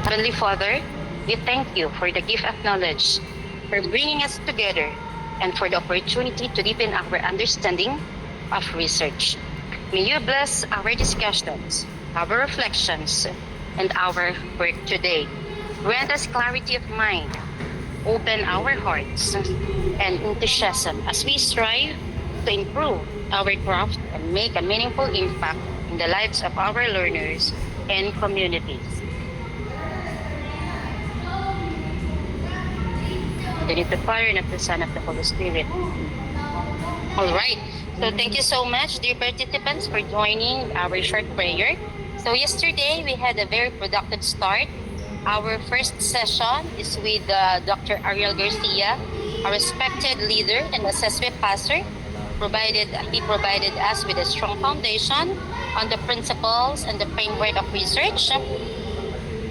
Heavenly Father, we thank you for the gift of knowledge, for bringing us together, and for the opportunity to deepen our understanding of research. May you bless our discussions, our reflections, and our work today. Grant us clarity of mind, open our hearts, and enthusiasm as we strive to improve our craft and make a meaningful impact in the lives of our learners and communities. In the name of the Father, and of the Son, and of the Holy Spirit. All right. So thank you so much, dear participants, for joining our short prayer. So yesterday, we had a very productive start. Our first session is with Dr. Ariel Garcia, a respected leader and assessment pastor. He provided us with a strong foundation on the principles and the framework of research,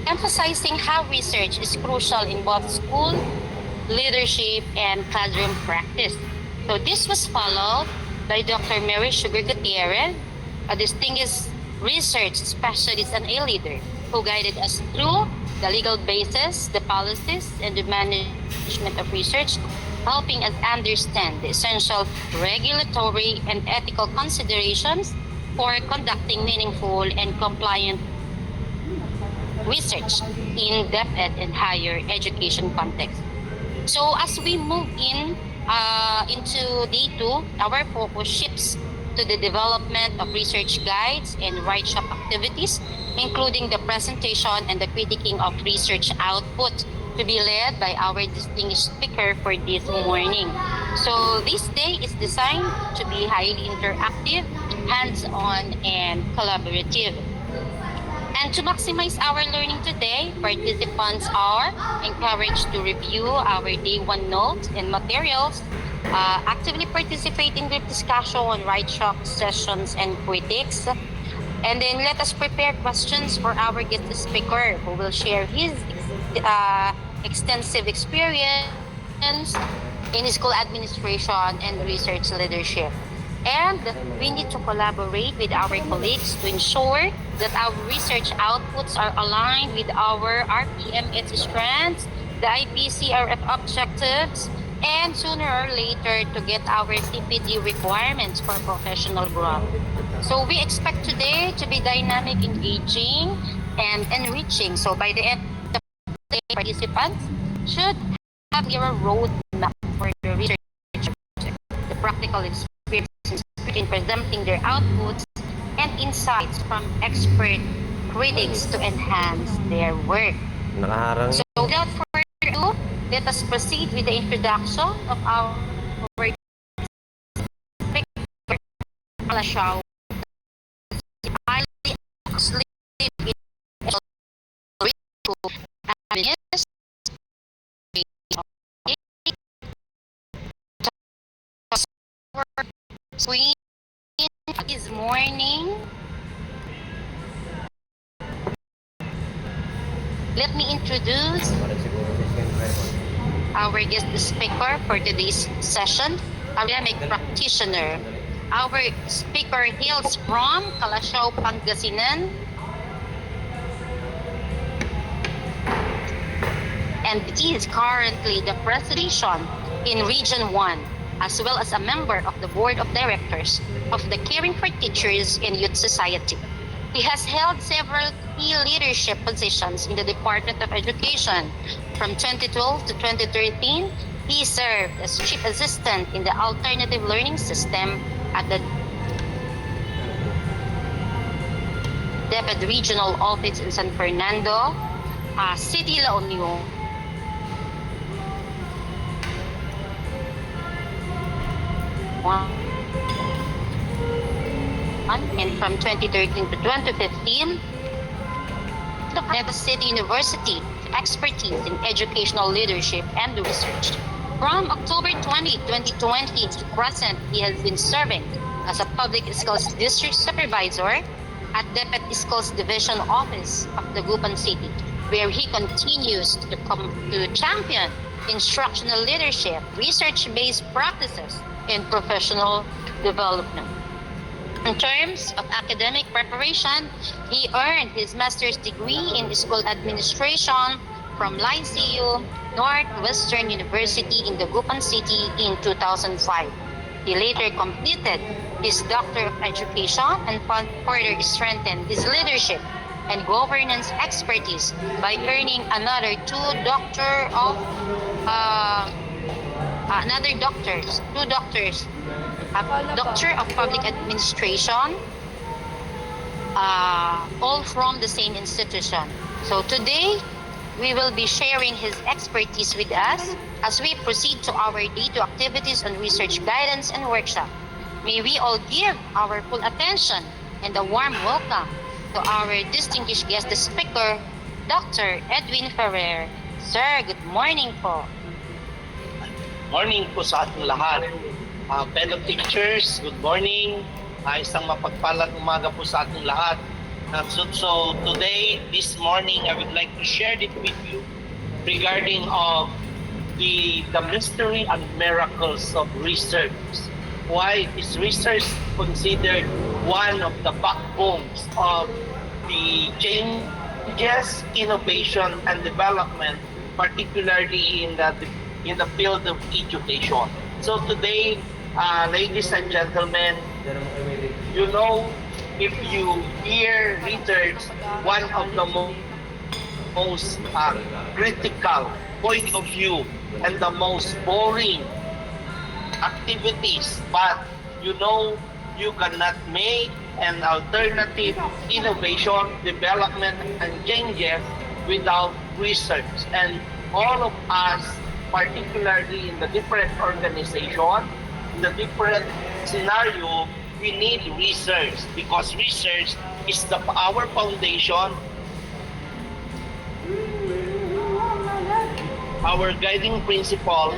emphasizing how research is crucial in both school, leadership, and classroom practice. So this was followed by Dr. Mary Sugar Gutierrez, a distinguished research specialist and a leader who guided us through the legal basis, the policies, and the management of research, helping us understand the essential regulatory and ethical considerations for conducting meaningful and compliant research in depth and higher education context. So as we move into day 2, our focus shifts to the development of research guides and write-up activities, including the presentation and the critiquing of research output, to be led by our distinguished speaker for this morning. So this day is designed to be highly interactive, hands-on, and collaborative. And to maximize our learning today, participants are encouraged to review our day 1 notes and materials, actively participate in group discussion, write-up sessions, and critics. And then let us prepare questions for our guest speaker who will share his extensive experience in school administration and research leadership. And we need to collaborate with our colleagues to ensure that our research outputs are aligned with our RPMH strands, the IPCRF objectives, and sooner or later to get our CPD requirements for professional growth. So we expect today to be dynamic, engaging, and enriching. So by the end of the day, participants should have your roadmap for the research, the practical experience in presenting their outputs and insights from expert critics to enhance their work. Nakaharang. So without further ado, let us proceed with the introduction of our speaker, Kalashaw. Queen this morning. Let me introduce our guest speaker for today's session, a academic practitioner. Our speaker hails from Kalasyaw, Pangasinan, and is currently the president in Region 1, as well as a member of the Board of Directors of the Caring for Teachers and Youth Society. He has held several key leadership positions in the Department of Education. From 2012 to 2013, he served as Chief Assistant in the Alternative Learning System at the DepEd Regional Office in San Fernando, City, La Union. And from 2013 to 2015, Nueva City University, expertise in educational leadership and research. From October 2020 to present, he has been serving as a public schools district supervisor at DepEd Schools Division Office of Dagupan City, where he continues to champion instructional leadership, research-based practices, and professional development. In terms of academic preparation, he earned his master's degree in school administration from Lyceum Northwestern University in Dagupan City in 2005. He later completed his Doctor of Education and further strengthened his leadership and governance expertise by earning another two doctors, a Doctor of Public Administration, all from the same institution. So today, we will be sharing his expertise with us as we proceed to our day-to activities on research guidance and workshop. May we all give our full attention and a warm welcome to our distinguished guest speaker, Dr. Edwin Ferrer. Sir, good morning po. Morning po sa ating lahat. Fellow teachers, good morning. Isang mapagpalang umaga po sa ating lahat. So today, this morning, I would like to share it with you regarding of the mystery and miracles of research. Why is research considered one of the backbones of the changes, innovation, and development, particularly in the field of education? So today, ladies and gentlemen, you know, if you hear research, one of the most critical point of view and the most boring activities, but you know you cannot make an alternative innovation, development, and changes without research. And all of us, particularly in the different organization, in the different scenario, we need research because research is our foundation, our guiding principle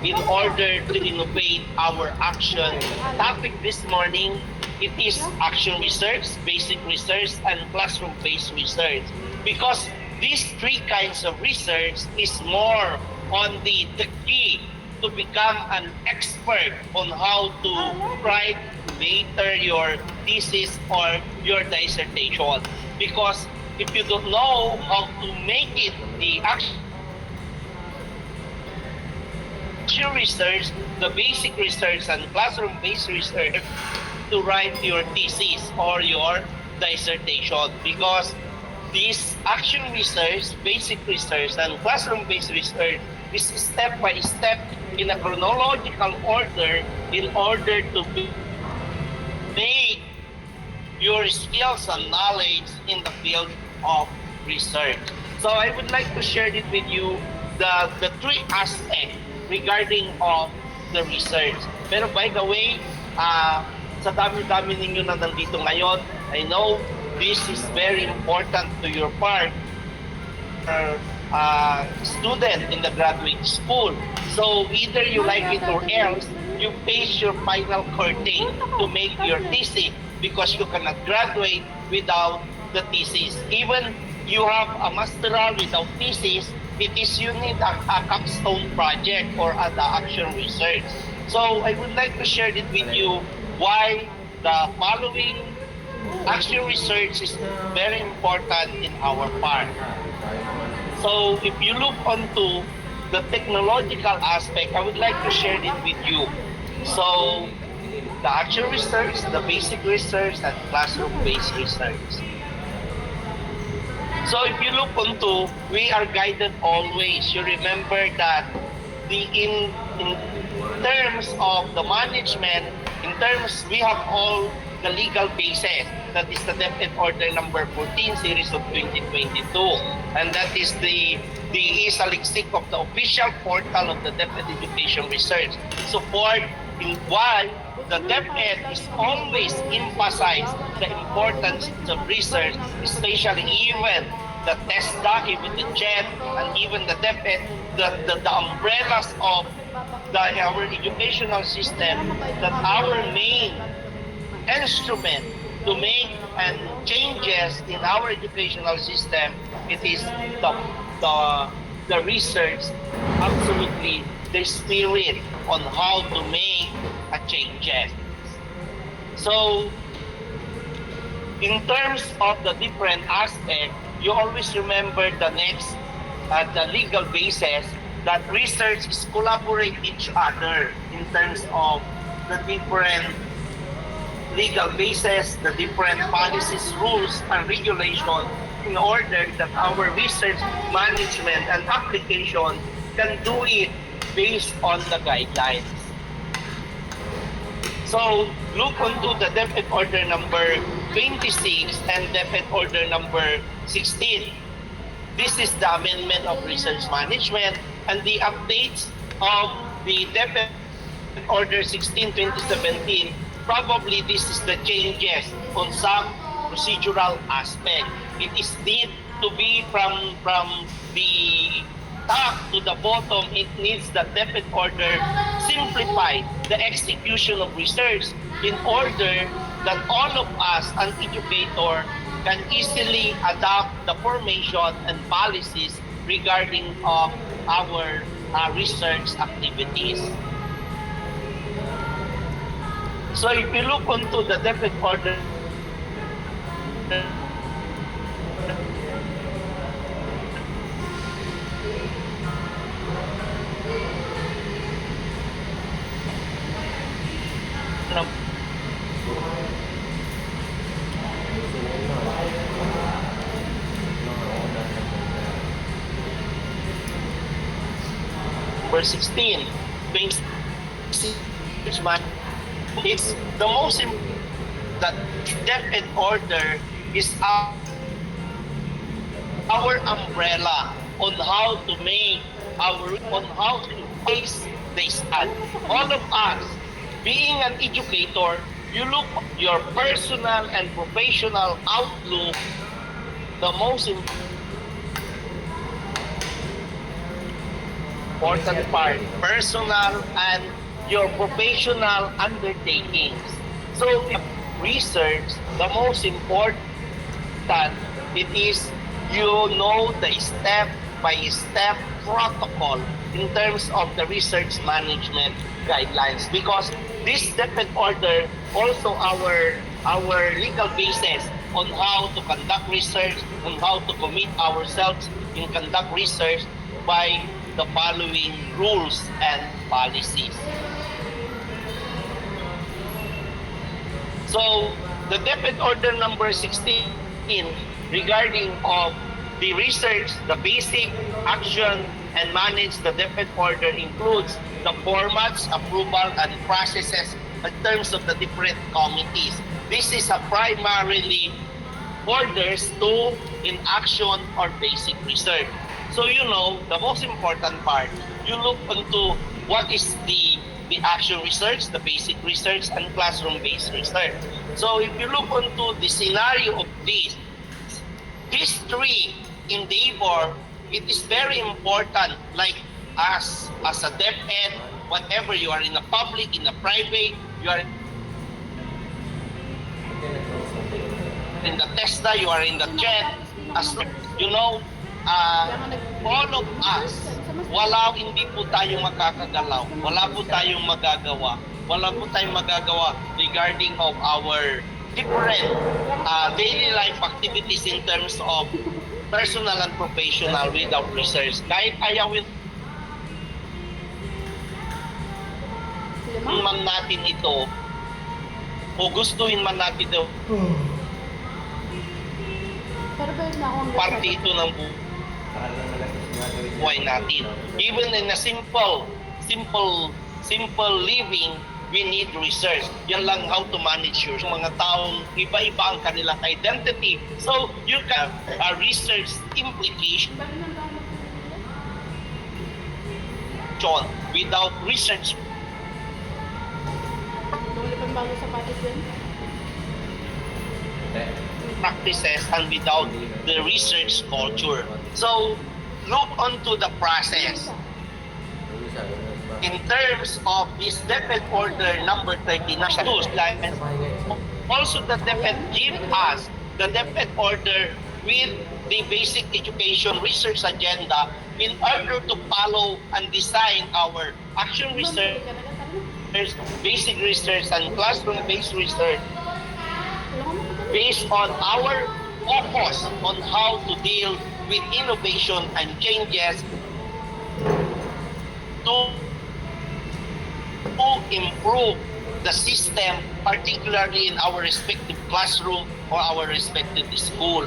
in order to innovate our action. Topic this morning, it is action research, basic research, and classroom-based research. Because these three kinds of research is more on the key to become an expert on how to write later your thesis or your dissertation. Because if you don't know how to make it the action research, the basic research, and classroom-based research to write your thesis or your dissertation. Because this action research, basic research, and classroom-based research is step by step in a chronological order in order to make your skills and knowledge in the field of research. So I would like to share it with you the three aspects regarding of the research. Pero by the way, sa dami-dami ninyo na nandito ngayon, I know this is very important to your part, student in the graduate school. So either you like it or else, you face your final curtain to make your thesis because you cannot graduate without the thesis. Even you have a masteral without thesis, it is you need a capstone project or the action research. So I would like to share it with you why the following action research is very important in our part. So if you look onto the technological aspect, I would like to share it with you. So the action research, the basic research, and classroom-based research. So if you look onto, we are guided always. You remember that in terms of the management, we have all the legal basis. That is the DepEd Order number 14 series of 2022, and that is the isaliksik of the official portal of the DepEd Education Research. Support in why the DepEd is always emphasize the importance of research, especially even the TESDA, even the JET, and even the DepEd, the umbrellas of our educational system, that our main instrument to make and changes in our educational system, it is the research, absolutely the spirit on how to make changes. So, in terms of the different aspect, you always remember the next, the legal basis that research collaborate each other in terms of the different legal basis, the different policies, rules, and regulations in order that our research management and application can do it based on the guidelines. So, look onto the DepEd Order number 26 and DepEd Order number 16. This is the amendment of research management and the updates of the DepEd Order 16, 2017. Probably this is the changes on some procedural aspect. It is need to be from the top to the bottom. It needs the DepEd order simplify the execution of research in order that all of us, an educator, can easily adopt the formation and policies regarding of our research activities. So if you look onto the DepEd order, number 16, based it's the most important that DepEd order is our umbrella on how to make on how to face the stand. All of us, being an educator, you look your personal and professional outlook, the most important part, personal and your professional undertakings. So research, the most important, it is you know the step-by-step protocol in terms of the research management guidelines, because this DepEd order also our legal basis on how to conduct research, on how to commit ourselves in conduct research by the following rules and policies. So the DepEd order number 16 regarding of the research, the basic action and manage the DepEd order includes the formats, approval, and processes in terms of the different committees. This is a primarily orders to in action or basic research. So you know, the most important part, you look into what is the action research, the basic research, and classroom-based research. So if you look into the scenario of this, these three endeavor, it is very important, like as a DepEd, whatever you are in a public, in a private, you are in the TESDA, you are in the jet, as you know, all of us, hindi po tayong makakagalaw, wala po tayong magagawa regarding of our different daily life activities in terms of personal and professional without research. Kahit ayawin man natin ito o gustuhin man natin ito, parte ito ng buhay natin. Even in a simple living, we need research. Yan lang how to manage your mga taong iba-iba ang kanilang identity. So you can research implication without research practices and without the research culture. So look onto the process. In terms of this DepEd order number 39, also the DepEd give us the DepEd order with the basic education research agenda in order to follow and design our action research basic research and classroom-based research based on our focus on how to deal with innovation and changes to improve the system, particularly in our respective classroom or our respective school.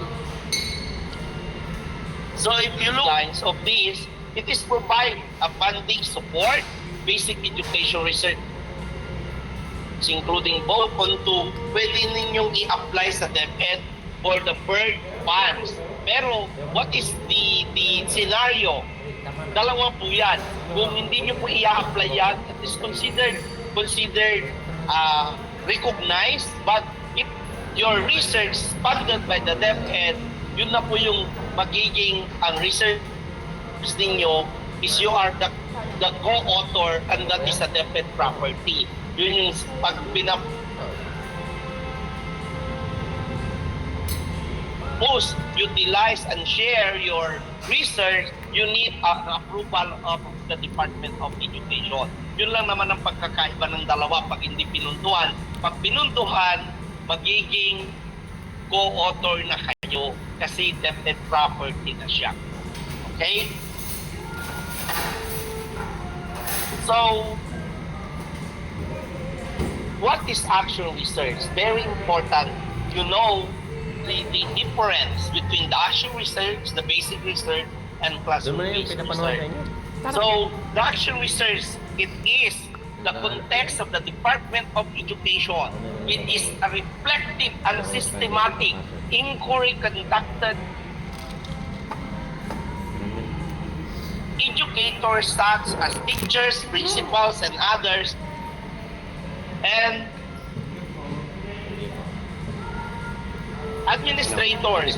So if you look at lines of this, it is provide a funding support, basic education research, including both onto pwede ninyong i-apply sa DepEd for the bird funds. Pero what is the scenario? Dalawa po yan. Kung hindi nyo po i-apply yan, it is considered recognized, but if your research funded by the DepEd, yun na po yung magiging ang research ninyo is you are the co-author and that is a DepEd property. Yun yung pag post, utilize and share your research, you need an approval of the Department of Education. Yun lang naman ang pagkakaiba ng dalawa pag hindi pinuntuhan. Pag pinuntuhan, magiging co-author na kayo kasi DepEd property na siya. Okay? So, what is actual research? Very important. You know the difference between the actual research, the basic research, and classroom-based research. So, the actual research, it is the context of the Department of Education. It is a reflective and systematic inquiry conducted educators such as teachers, principals, and others, and administrators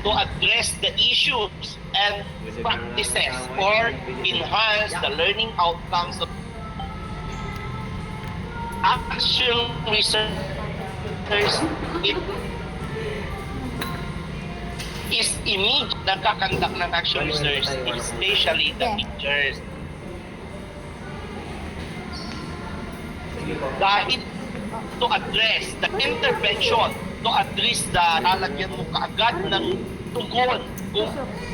to address the issues and practices or enhance the learning outcomes of actual researchers. It is immediate nagkakandak ng actual research, especially the teachers. Dahil to address the intervention, to address the lalagyan mo kaagad ng tugon kung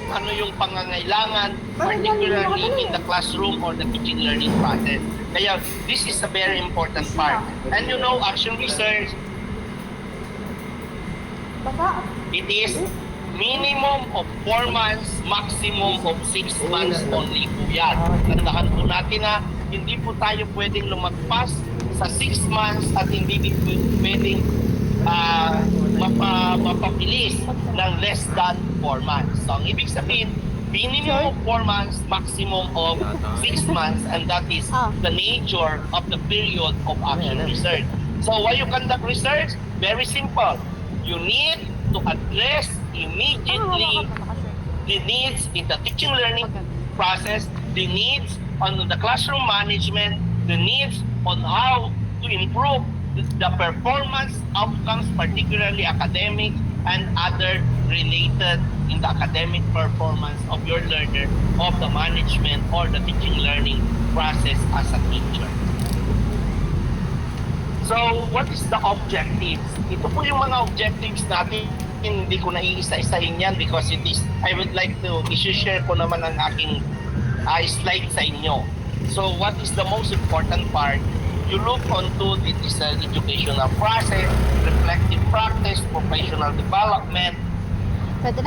ano yung pangangailangan, particularly in the classroom or the teaching learning process. Kaya this is a very important part. And you know, action research, it is minimum of 4 months, maximum of 6 months only po yan. Tandaan po natin na hindi po tayo pwedeng lumagpas sa 6 months at hindi din po pwedeng mapabilis ng less than 4 months. So, ang ibig sabihin, minimum of 4 months, maximum of 6 months, and that is the nature of the period of action research. So, why you conduct research? Very simple. You need to address immediately the needs in the teaching learning process, the needs on the classroom management, the needs on how to improve the performance outcomes, particularly academic and other related in the academic performance of your learner, of the management or the teaching learning process as a teacher. So, what is the objectives? Ito po yung mga objectives natin. Hindi ko na iisa-isahin yan because it is, I would like to i-share ko naman ang aking slide sa inyo. So, what is the most important part? You look onto the educational process, reflective practice, professional development,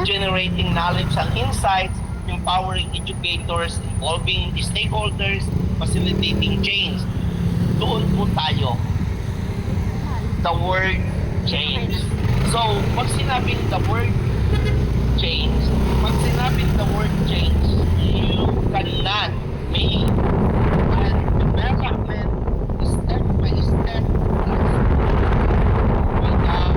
generating knowledge and insights, empowering educators, involving the stakeholders, facilitating change. Doon po tayo. The word change. So, pag sinabing the word change, you cannot make a development step by step without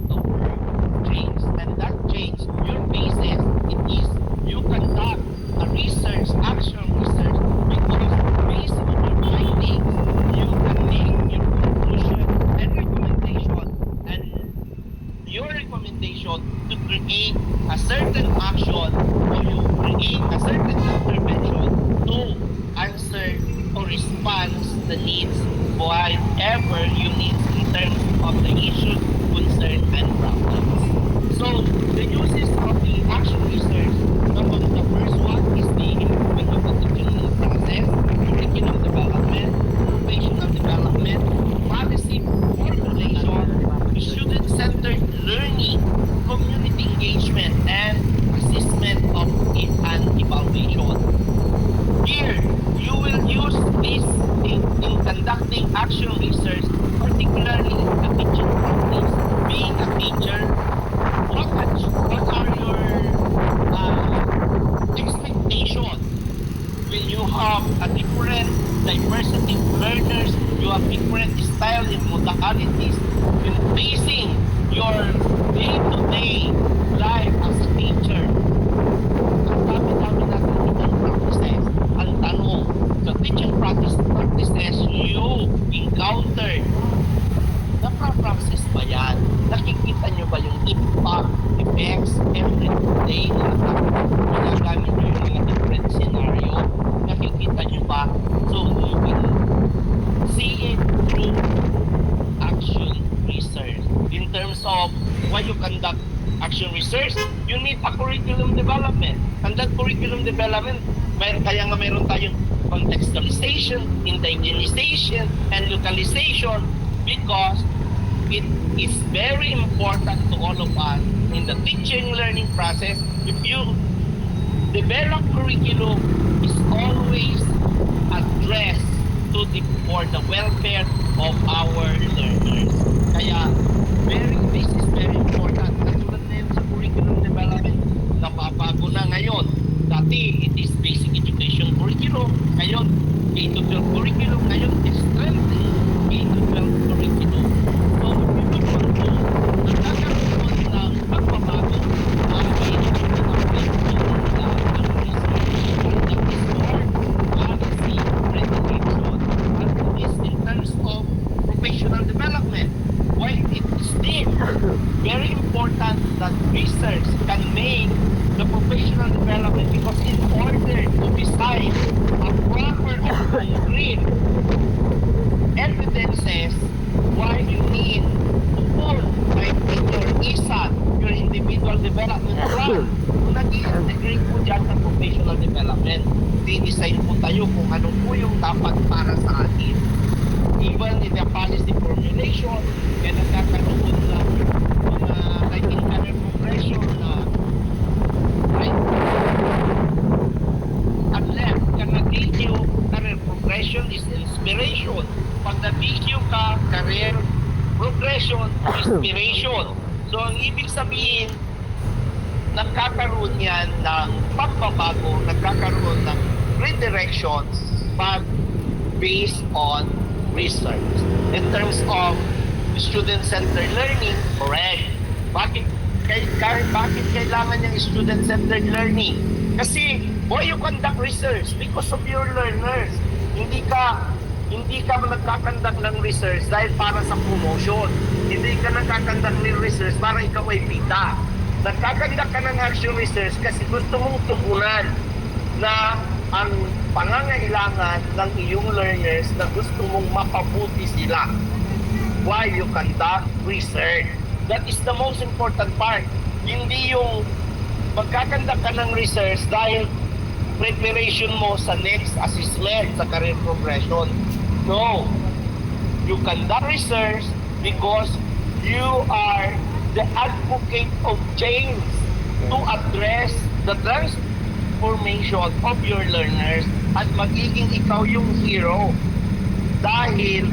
the word change. And that change, your basis, it is you conduct a research, actual research, because based on your findings, you can make your conclusion and recommendation, and your recommendation to create a certain action or you create a certain intervention to answer or respond the needs, whatever you need in terms of the issues, concern, and problems. So, the uses of the action research, the first one is the improvement of the teaching process, curriculum development, professional development, policy formulation, student-centered learning, community engagement, and assessment of it and evaluation. Here, you will use this in conducting action research, particularly in the teaching practice. Being a teacher, what are your expectations? Will you have a different diversity of learners? You have different style and modalities in facing your day-to-day life as a teacher. Ang dami-dami natin teaching practices. Ang tanong, sa teaching practices you encounter, napa-practice ba yan? Nakikita nyo ba yung impact, effects, every day na ginagamit nyo yung mga different scenario? Nakikita nyo ba? So, you can see it through action research. In terms of why you conduct action research, you need a curriculum development. And that curriculum development, kaya nga meron tayong contextualization, indigenization, and localization because it is very important to all of us in the teaching learning process. If you develop curriculum, is always addressed for the welfare of our learners. Kaya this is very important. Katulad na yun sa curriculum development, napabago na ngayon. Dati, it is basic education curriculum. Ngayon, K-12 curriculum. Ngayon, is strengthening K-12 curriculum. So, if you want to, nagkakaroon ng pagbabago ang K-12 professional development. Why it is still very important that research can make the professional development because in order to design a proper and concrete evidences why you need to pull like in your ISAT, your individual development plan, kung nag-i-integrate po dyan ng professional development, di-design po tayo kung ano po yung dapat para sa atin. Even in the policy formulation, kaya nagkakaroon ng mga like in career progression na right at left, kung nag-DQ, career progression is inspiration. Pag nag-DQ ka, career progression, inspiration. So, ang ibig sabihin, nagkakaroon yan ng pagbabago, nagkakaroon ng redirection but based on research. In terms of student-centered learning, correct. Bakit kailangan yung student-centered learning? Kasi, why you conduct research? Because of your learners. Hindi ka nagkakandak ng research dahil para sa promotion. Hindi ka nagkakandak ng research para ikaw ay pita. Nagkakandak ka ng action research kasi gusto mong tugunan na ang pangangailangan ng iyong learners na gusto mong mapabuti sila while you conduct research. That is the most important part. Hindi yung magkakandak ka ng research dahil preparation mo sa next assessment sa career progression. No. You conduct research because you are the advocate of change to address the transformation of your learners at magiging ikaw yung hero dahil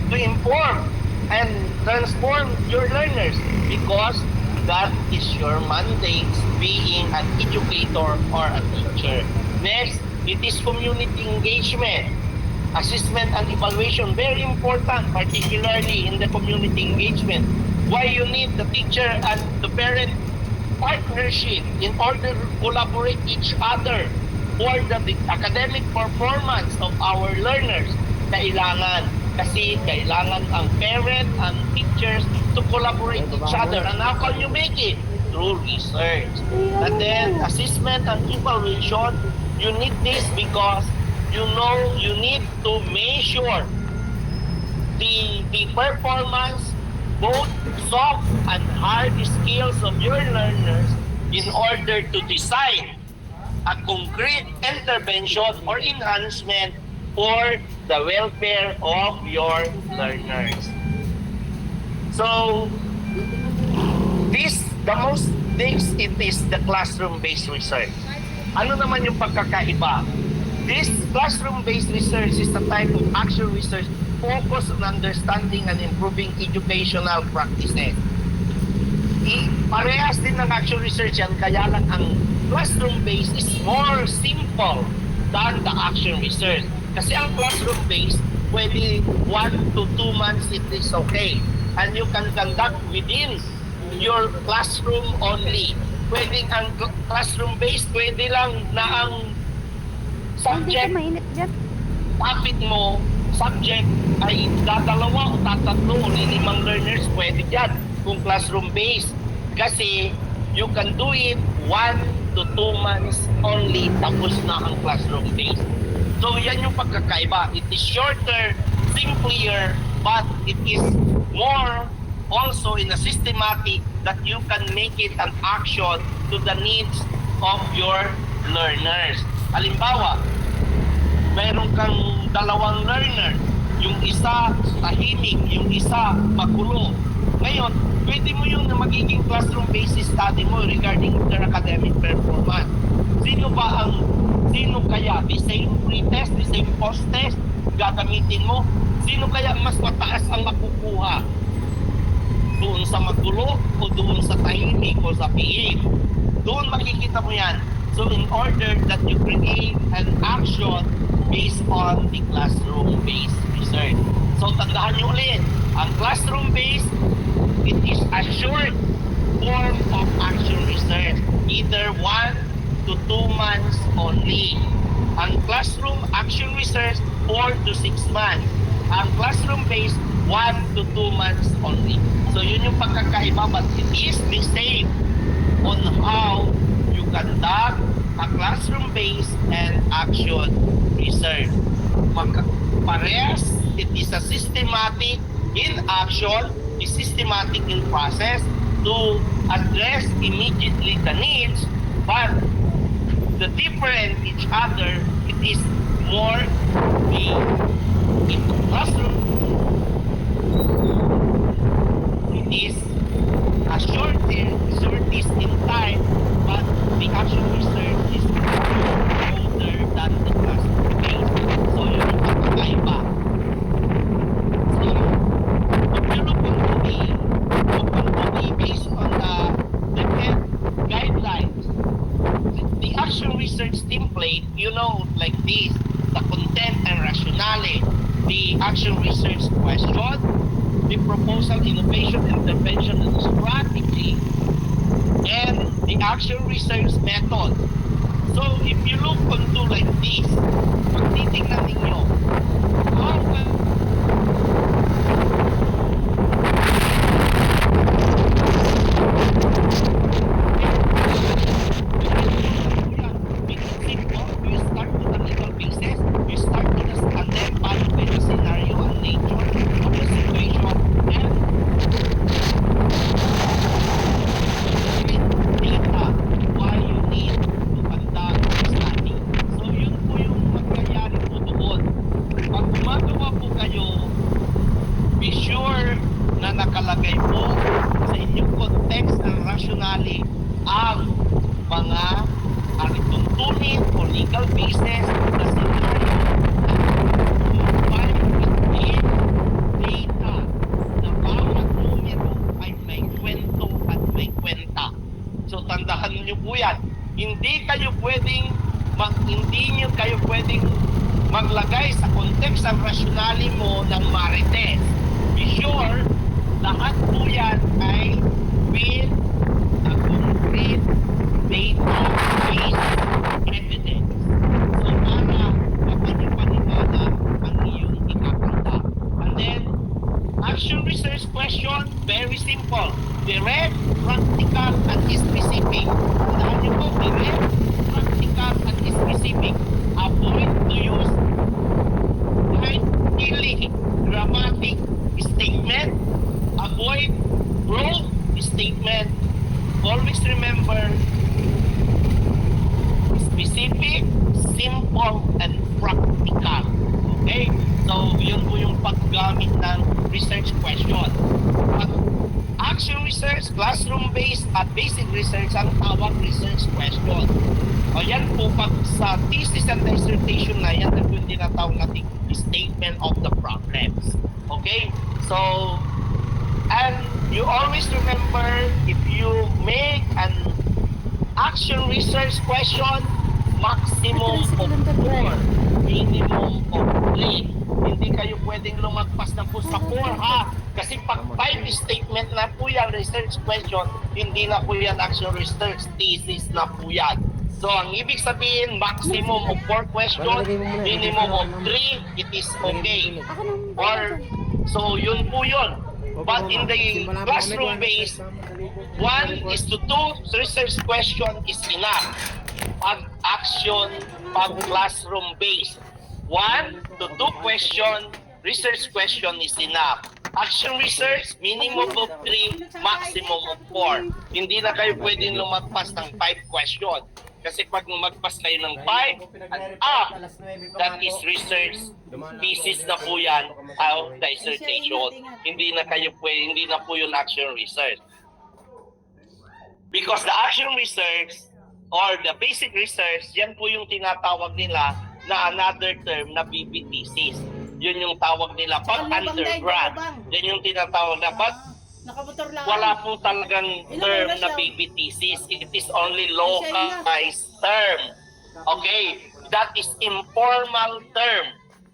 to inform and transform your learners because that is your mandate being an educator or a teacher. Next, it is community engagement. Assessment and evaluation, very important, particularly in the community engagement. Why you need the teacher and the parent partnership in order to collaborate each other for the academic performance of our learners. Kailangan Kasi kailangan ang parent and teachers to collaborate each other. And how can you make it? Through research. And then assessment and evaluation, you need this because you know you need to measure the performance, both soft and hard skills of your learners in order to design a concrete intervention or enhancement for the welfare of your learners. So, the most things it is the classroom-based research. Ano naman yung pagkakaiba? This classroom-based research is the type of action research focused on understanding and improving educational practices. Parehas din ng action research yan, kaya lang ang classroom-based is more simple than the action research. Kasi ang classroom-based, pwede 1 to 2 months it is okay. And you can conduct within your classroom only. Pwede ang classroom-based, pwede lang na ang subject, topic mo, subject ay dadalawa o tatatlo o 5 learners, pwede yan kung classroom-based. Kasi you can do it 1 to 2 months only, tapos na ang classroom-based. So yan yung pagkakaiba. It is shorter, simpler, but it is more also in a systematic that you can make it an action to the needs of your learners. Halimbawa, meron kang 2 learner, yung isa tahimik, yung isa magulo. Ngayon, pwede mo yung magiging classroom-based study mo regarding their academic performance. Sino kaya, the same pre-test, the same post-test, gagamitin mo? Sino kaya mas mataas ang makukuha? Doon sa magulo o doon sa tahimik o sa PA? Doon makikita mo yan. So in order that you create an action based on the classroom-based research. So tandaan nyo ulit, ang classroom-based, it is a short form of action research. Either 1 to 2 months only. Ang classroom action research, 4 to 6 months. Ang classroom-based, 1 to 2 months only. So yun yung pagkakaiba, but it is the same on how you conduct a classroom-based and action research. Parehas, it is a systematic in action, is systematic in process to address immediately the needs, but the different each other, it is more in the classroom. It is a shortest in time, but the action research is older than the classroom base. So yun yung pagkakaiba. So if you look into the based on the guidelines, the action research template, you know, like this, the content and rationale, the action research question, the proposal, innovation, intervention, and strategy, and the action research method. So if you look onto like this, pag titignan ninyo, how can you start with the little pieces, you start with the and then follow by the scenario and nature of the situation and data why you need to conduct the study. So yun po yung magyayari po doon. Pag gumagawa po kayo, be sure na nakalagay po sa inyong context and rationale ang mga tuntunin o legal basis na scenario at in data na bawat numero ay may kwento at may kwenta. So tandaan niyo po yan. Hindi kayo pwedeng maglagay sa context ang rationale mo ng marites. Be sure, lahat po yan ay with a concrete data-based evidence. So para mapanipanimana ang iyong ikakanta. And direct, practical, and specific. Tandaan niyo po, direct, practical, and specific. Avoid to use highly dramatic statement. Avoid broad statement. Always remember specific, simple, and practical. Okay? So, yun po yung paggamit ng research question. At action research, classroom-based, at basic research ang tawag research question. O yan po, pag sa thesis and dissertation na yan, na po yung tinatawag natin statement of the problems. Okay? So, and you always remember, if you make an action research question, maximum of 4, minimum of 3. Hindi kayo pwedeng lumagpas na po sa 4, ha? Kasi pag 5 statement na po yan, research question, hindi na po yan action research, thesis na po yan. So, ang ibig sabihin, maximum of 4 question, minimum of 3, it is okay. Or, so yun po yun. But in the classroom base, 1 is to 2 research question is enough. Pag action, pag classroom base, 1 to 2 question, research question is enough. Action research, minimum of 3, maximum of 4. Hindi na kayo pwedeng lumagpas ng 5 question. Kasi pag magpas kayo ng 5 and up, that is research thesis na po yan, dissertation. Hindi na kayo pwede, hindi na po yun action research. Because the action research or the basic research, yan po yung tinatawag nila na another term na BB thesis. Yun yung tawag nila pag undergrad. Yan yung tinatawag na pag wala po talagang term na baby thesis. It is only localized term. Okay? That is informal term.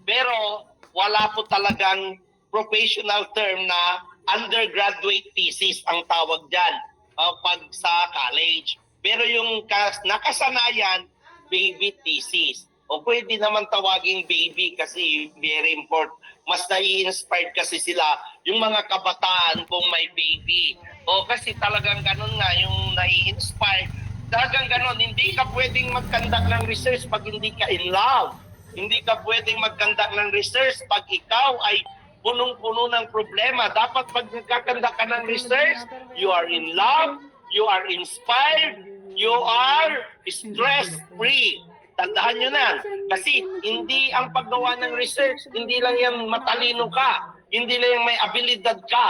Pero wala po talagang professional term na undergraduate thesis ang tawag dyan pag sa college. Pero yung nakasanayan, baby thesis. O pwede naman tawaging baby kasi very important. Mas nai-inspired kasi sila yung mga kabataan kung may baby. O kasi talagang ganun nga yung nai-inspired. Talagang ganun, hindi ka pwedeng mag-conduct ng research pag hindi ka in love. Hindi ka pwedeng mag-conduct ng research pag ikaw ay punong-puno ng problema. Dapat pag nagkakandak ka ng research, you are in love, you are inspired, you are stress-free. Tandaan nyo na, kasi hindi ang paggawa ng research, hindi lang yan matalino ka, hindi lang yung may abilidad ka.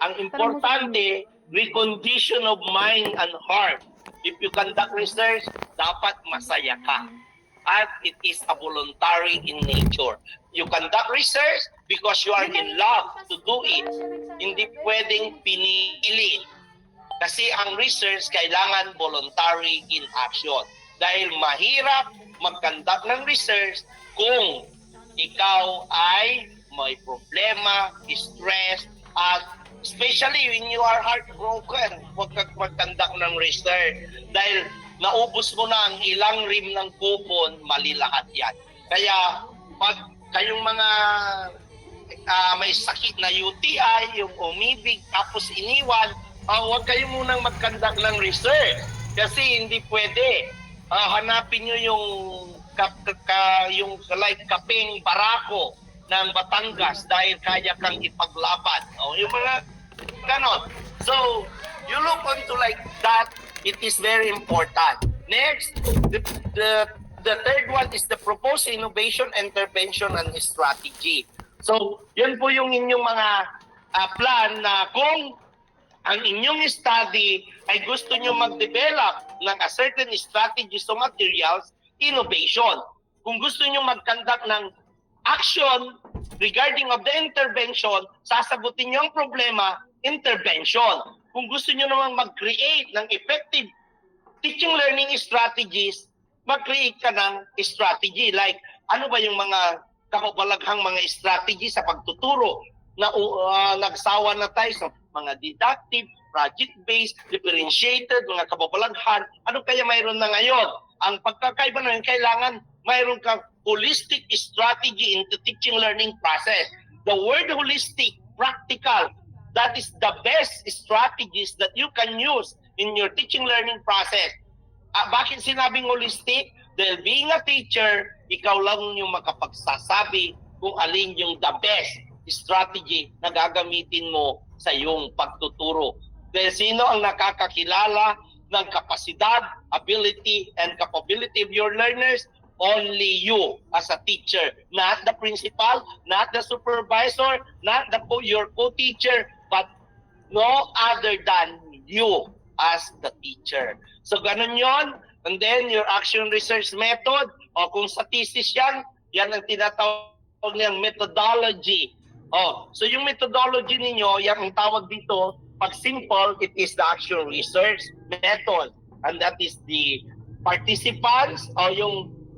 Ang importante, recondition of mind and heart. If you conduct research, dapat masaya ka. At it is a voluntary in nature. You conduct research because you are in love to do it. Hindi pwedeng pinili. Kasi ang research kailangan voluntary in action. Dahil mahirap mag-conduct ng research kung ikaw ay may problema, stress, at especially when you are heartbroken, huwag kang mag-conduct ng research. Dahil naubos mo na ang ilang rim ng kupon, mali lahat yan. Kaya pag kayong mga may sakit na UTI, yung umibig, tapos iniwan, huwag kayo munang mag-conduct ng research. Kasi hindi pwede. Hanapin nyo yung like Kapeng Barako ng Batangas dahil kaya kang ipaglaban. Yung mga ganon. So, you look onto like that, it is very important. Next, the third one is the proposed innovation, intervention, and strategy. So, yun po yung inyong mga plan na kung ang inyong study ay gusto nyo mag-develop ng a certain strategies o materials, innovation. Kung gusto nyo mag-conduct ng action regarding of the intervention, sasagutin nyo ang problema, intervention. Kung gusto nyo namang mag-create ng effective teaching learning strategies, mag-create ka ng strategy. Like, ano ba yung mga kapapalaghang mga strategy sa pagtuturo na nagsawa na tayo sa mga deductive, project-based, differentiated, mga kababalaghan. Ano kaya mayroon na ngayon? Ang pagkakaiba na yun, kailangan mayroon kang holistic strategy into teaching learning process. The word holistic, practical, that is the best strategies that you can use in your teaching learning process. Bakit sinabing holistic? Dahil being a teacher, ikaw lang yung makapagsasabi kung alin yung the best strategy na gagamitin mo sa iyong pagtuturo. Dahil sino ang nakakakilala ng kapasidad, ability, and capability of your learners? Only you as a teacher, not the principal, not the supervisor, not your co-teacher, but no other than you as the teacher. So ganun yon. And then your action research method, o kung sa thesis yan ang tinatawag niyang methodology. So yung methodology ninyo, yan ang tawag dito, pag simple, it is the action research method. And that is the participants, o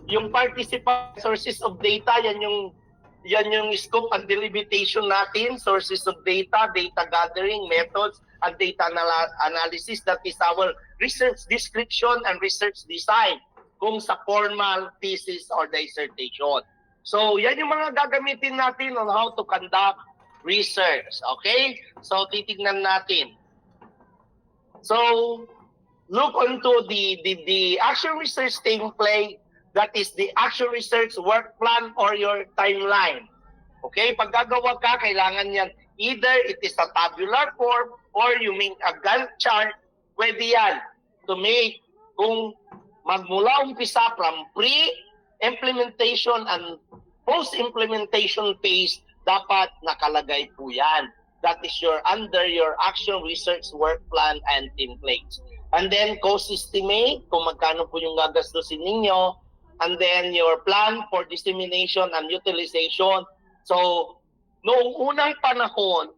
yung participant sources of data, yan yung scope and delimitation natin, sources of data, data gathering, methods, and data analysis. That is our research description and research design kung sa formal thesis or dissertation. So, yan yung mga gagamitin natin on how to conduct research. Okay? So, titignan natin. So, look onto the action research template. That is the action research work plan or your timeline. Okay? Pag gagawa ka, kailangan yan. Either it is a tabular form or you make a Gantt chart. Pwede yan to make kung magmula umpisa from pre-implementation and post-implementation phase, dapat nakalagay po yan. That is under your action research work plan and templates. And then cost estimate, kung magkano po yung gagastusin ninyo. And then your plan for dissemination and utilization. So, noong unang panahon,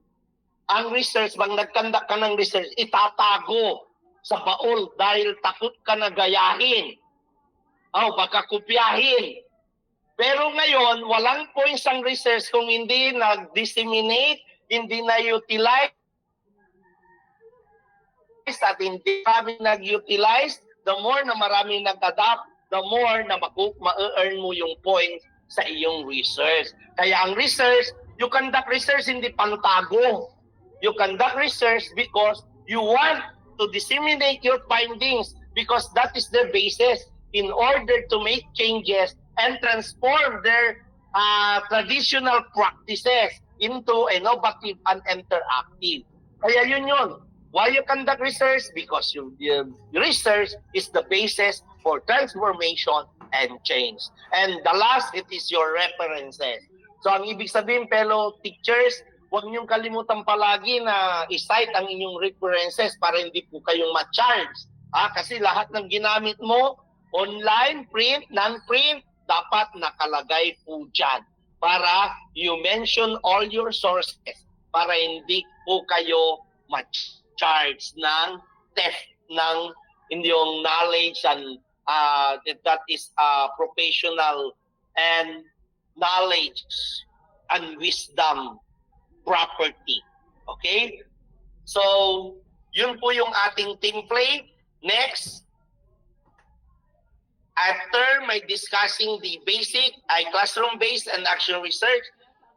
ang research, bang nagkandak ka ng research, itatago sa baul dahil takot ka na gayahin. Baka kopyahin. Pero ngayon, walang points ang research kung hindi nag-disseminate, hindi na-utilize, at hindi marami nag-utilize, the more na marami nag-adapt, the more na ma-earn mo yung points sa iyong research. Kaya ang research, you conduct research hindi pantago. You conduct research because you want to disseminate your findings because that is the basis in order to make changes and transform their traditional practices into innovative and interactive. Kaya yun. Why you conduct research? Because your research is the basis for transformation and change. And the last, it is your references. So ang ibig sabihin, fellow teachers, huwag niyong kalimutan palagi na i-cite ang inyong references para hindi po kayong ma-charge. Kasi lahat ng ginamit mo, online, print, non-print, dapat nakalagay po dyan para you mention all your sources para hindi po kayo ma-charge ng theft ng inyong knowledge and that is professional and knowledge and wisdom property. Okay? So, yun po yung ating template. Next, after my discussing the basic, ay classroom-based and action research,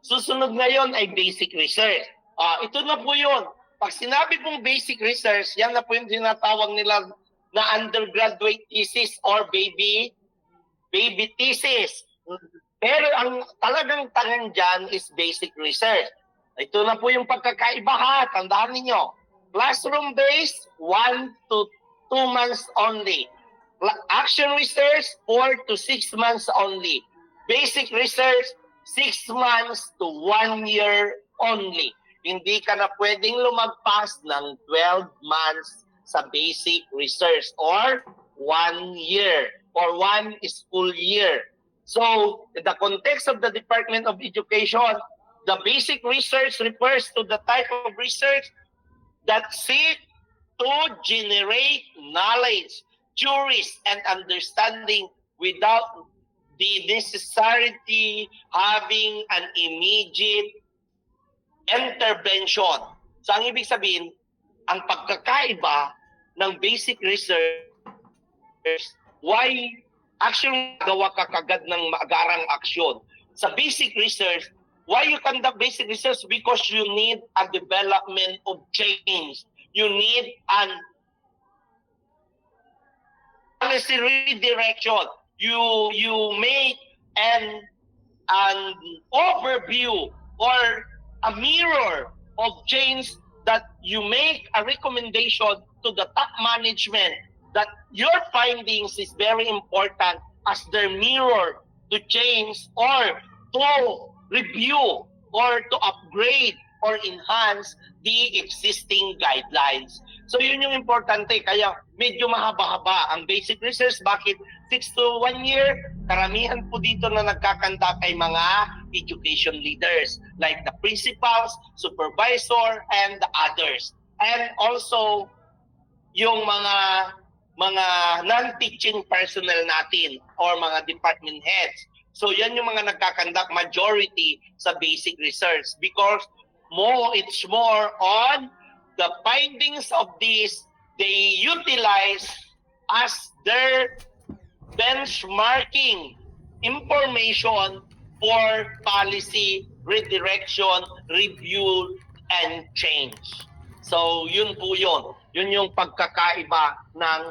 susunod ngayon ay basic research. Ito na po yun. Pag sinabi pong basic research, yan na po yung tinatawag nila na undergraduate thesis or baby thesis. Pero ang talagang tangan dyan is basic research. Ito na po yung pagkakaiba. Tandaan ninyo. Classroom-based, 1 to 2 months only. Action research, 4 to 6 months only. Basic research, 6 months to 1 year only. Hindi ka na pwedeng lumagpas ng 12 months sa basic research or 1 year or 1 school year. So, in the context of the Department of Education, the basic research refers to the type of research that seek to generate knowledge, theories, and understanding without the necessity having an immediate intervention. So, ang ibig sabihin, ang pagkakaiba ng basic research, why action gawa ka kagad ng maagarang aksyon. Sa basic research, Why you conduct basic research? Because you need a development of change. You need an policy redirection. You make an overview or a mirror of change, that you make a recommendation to the top management that your findings is very important as their mirror to change or to review or to upgrade or enhance the existing guidelines. So yun yung importante. Kaya medyo mahaba-haba ang basic research. Bakit 6 to 1 year? Karamihan po dito na nagkakanta ay mga education leaders like the principals, supervisor, and the others. And also yung mga non-teaching personnel natin or mga department heads. So yan yung mga nagkakandak majority sa basic research because it's more on the findings of this they utilize as their benchmarking information for policy redirection, review, and change. So yun po yun. Yun yung pagkakaiba ng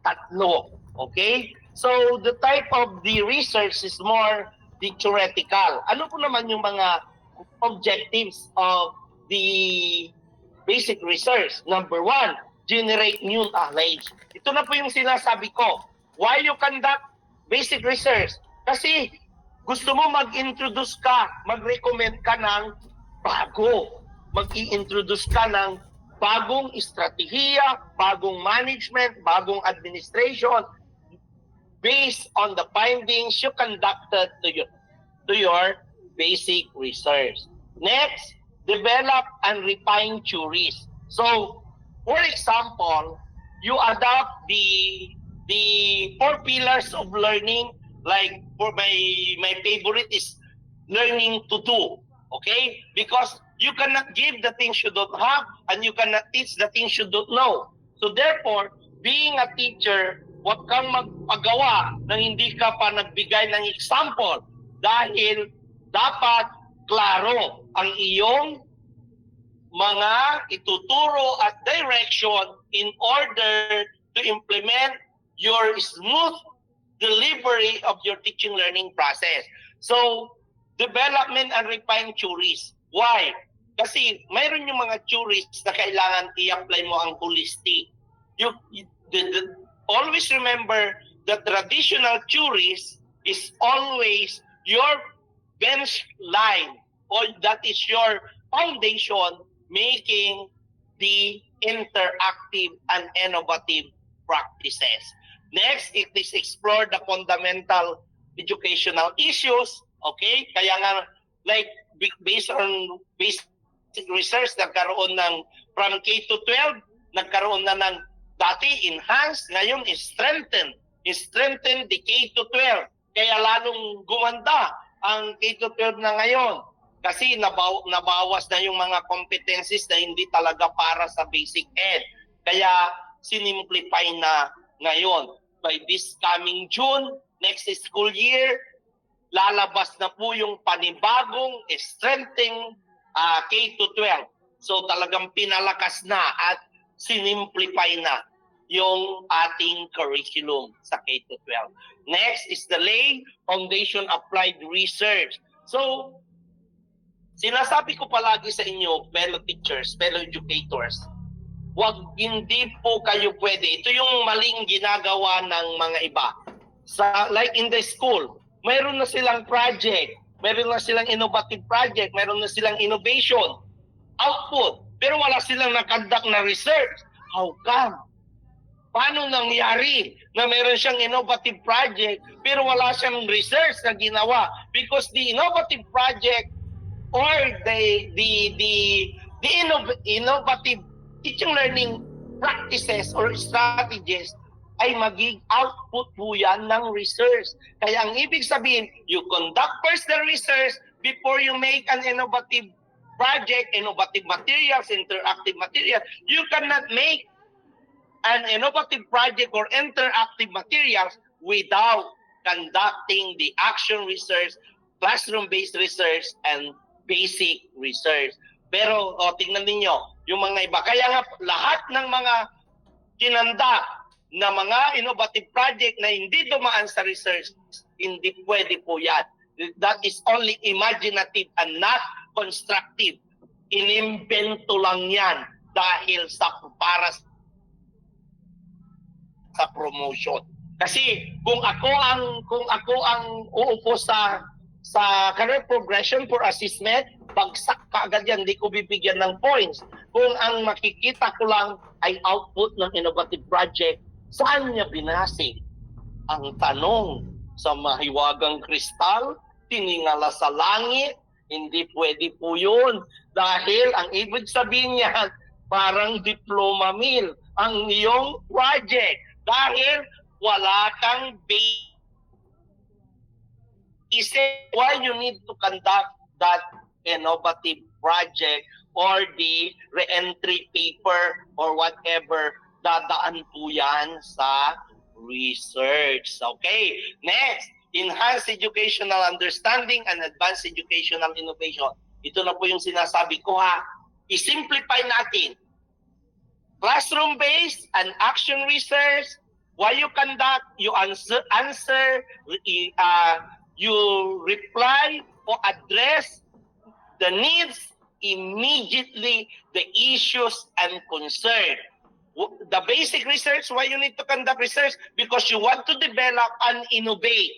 tatlo. Okay? So the type of the research is more the theoretical. Ano po naman yung mga objectives of the basic research? Number 1, generate new knowledge. Ito na po yung sinasabi ko. Why you conduct basic research? Kasi gusto mo mag-introduce ka, mag-recommend ka ng bago. Mag-i-introduce ka ng bagong estratehiya, bagong management, bagong administration based on the findings you conducted to your basic research. Next, develop and refine theories. So, for example, you adopt the 4 pillars of learning. Like for my favorite is learning to do. Okay? Because you cannot give the things you don't have and you cannot teach the things you don't know. So therefore, being a teacher, huwag kang magpagawa nang hindi ka pa nagbigay ng example dahil dapat klaro ang iyong mga ituturo at direction in order to implement your smooth delivery of your teaching learning process. So, development and refine theories. Why? Kasi mayroon yung mga theories na kailangan i-apply mo ang holistic. Always remember that traditional theories is always your bench line, or that is your foundation making the interactive and innovative practices. Next, it is explore the fundamental educational issues. Okay? Kaya nga, like, based on basic research, nagkaroon ng from K to 12, nagkaroon na ng dati enhanced, ngayon is strengthened. Strengthen the K to 12. Kaya lalong gumanda ang K to 12 na ngayon. Kasi nabawas na yung mga competencies na hindi talaga para sa basic ed. Kaya sinimplify na ngayon. By this coming June, next school year, lalabas na po yung panibagong strengthening K to 12. So talagang pinalakas na at sinimplify na yung ating curriculum sa K to 12. Next is the lay foundation applied research. So sinasabi ko palagi sa inyo, fellow teachers, fellow educators, hindi po kayo pwede. Ito yung maling ginagawa ng mga iba. Like in the school, mayroon na silang project, mayroon na silang innovative project, mayroon na silang innovation, output, pero wala silang nakandak na research. How come? Paano nangyari na mayroon siyang innovative project pero wala siyang research na ginawa? Because the innovative project or the innovative teaching learning practices or strategies ay maging output po yan ng research. Kaya ang ibig sabihin, you conduct first the research before you make an innovative project, innovative materials, interactive materials. You cannot make an innovative project or interactive materials without conducting the action research, classroom-based research, and basic research. Pero tingnan ninyo, yung mga iba. Kaya nga lahat ng mga kinanda na mga innovative project na hindi dumaan sa research, hindi pwede po yan. That is only imaginative and not constructive. Inimbento lang yan dahil para sa promotion. Kasi kung ako ang uupo sa career progression for assessment, bagsak kaagad yan, hindi ko bibigyan ng points. Kung ang makikita ko lang ay output ng innovative project, saan niya binase? Ang tanong, sa mahiwagang kristal, tiningala sa langit, hindi pwede po yun. Dahil ang ibig sabihin niya, parang diploma mill ang iyong project. Dahil wala kang basis why you need to conduct that innovative project or the re-entry paper or whatever, dadaan po yan sa research. Okay, next, enhance educational understanding and advance educational innovation. Ito na po yung sinasabi ko ha. I-simplify natin. Classroom-based and action research, why you conduct, you answer, you reply or address the needs immediately, the issues and concern. The basic research, why you need to conduct research? Because you want to develop and innovate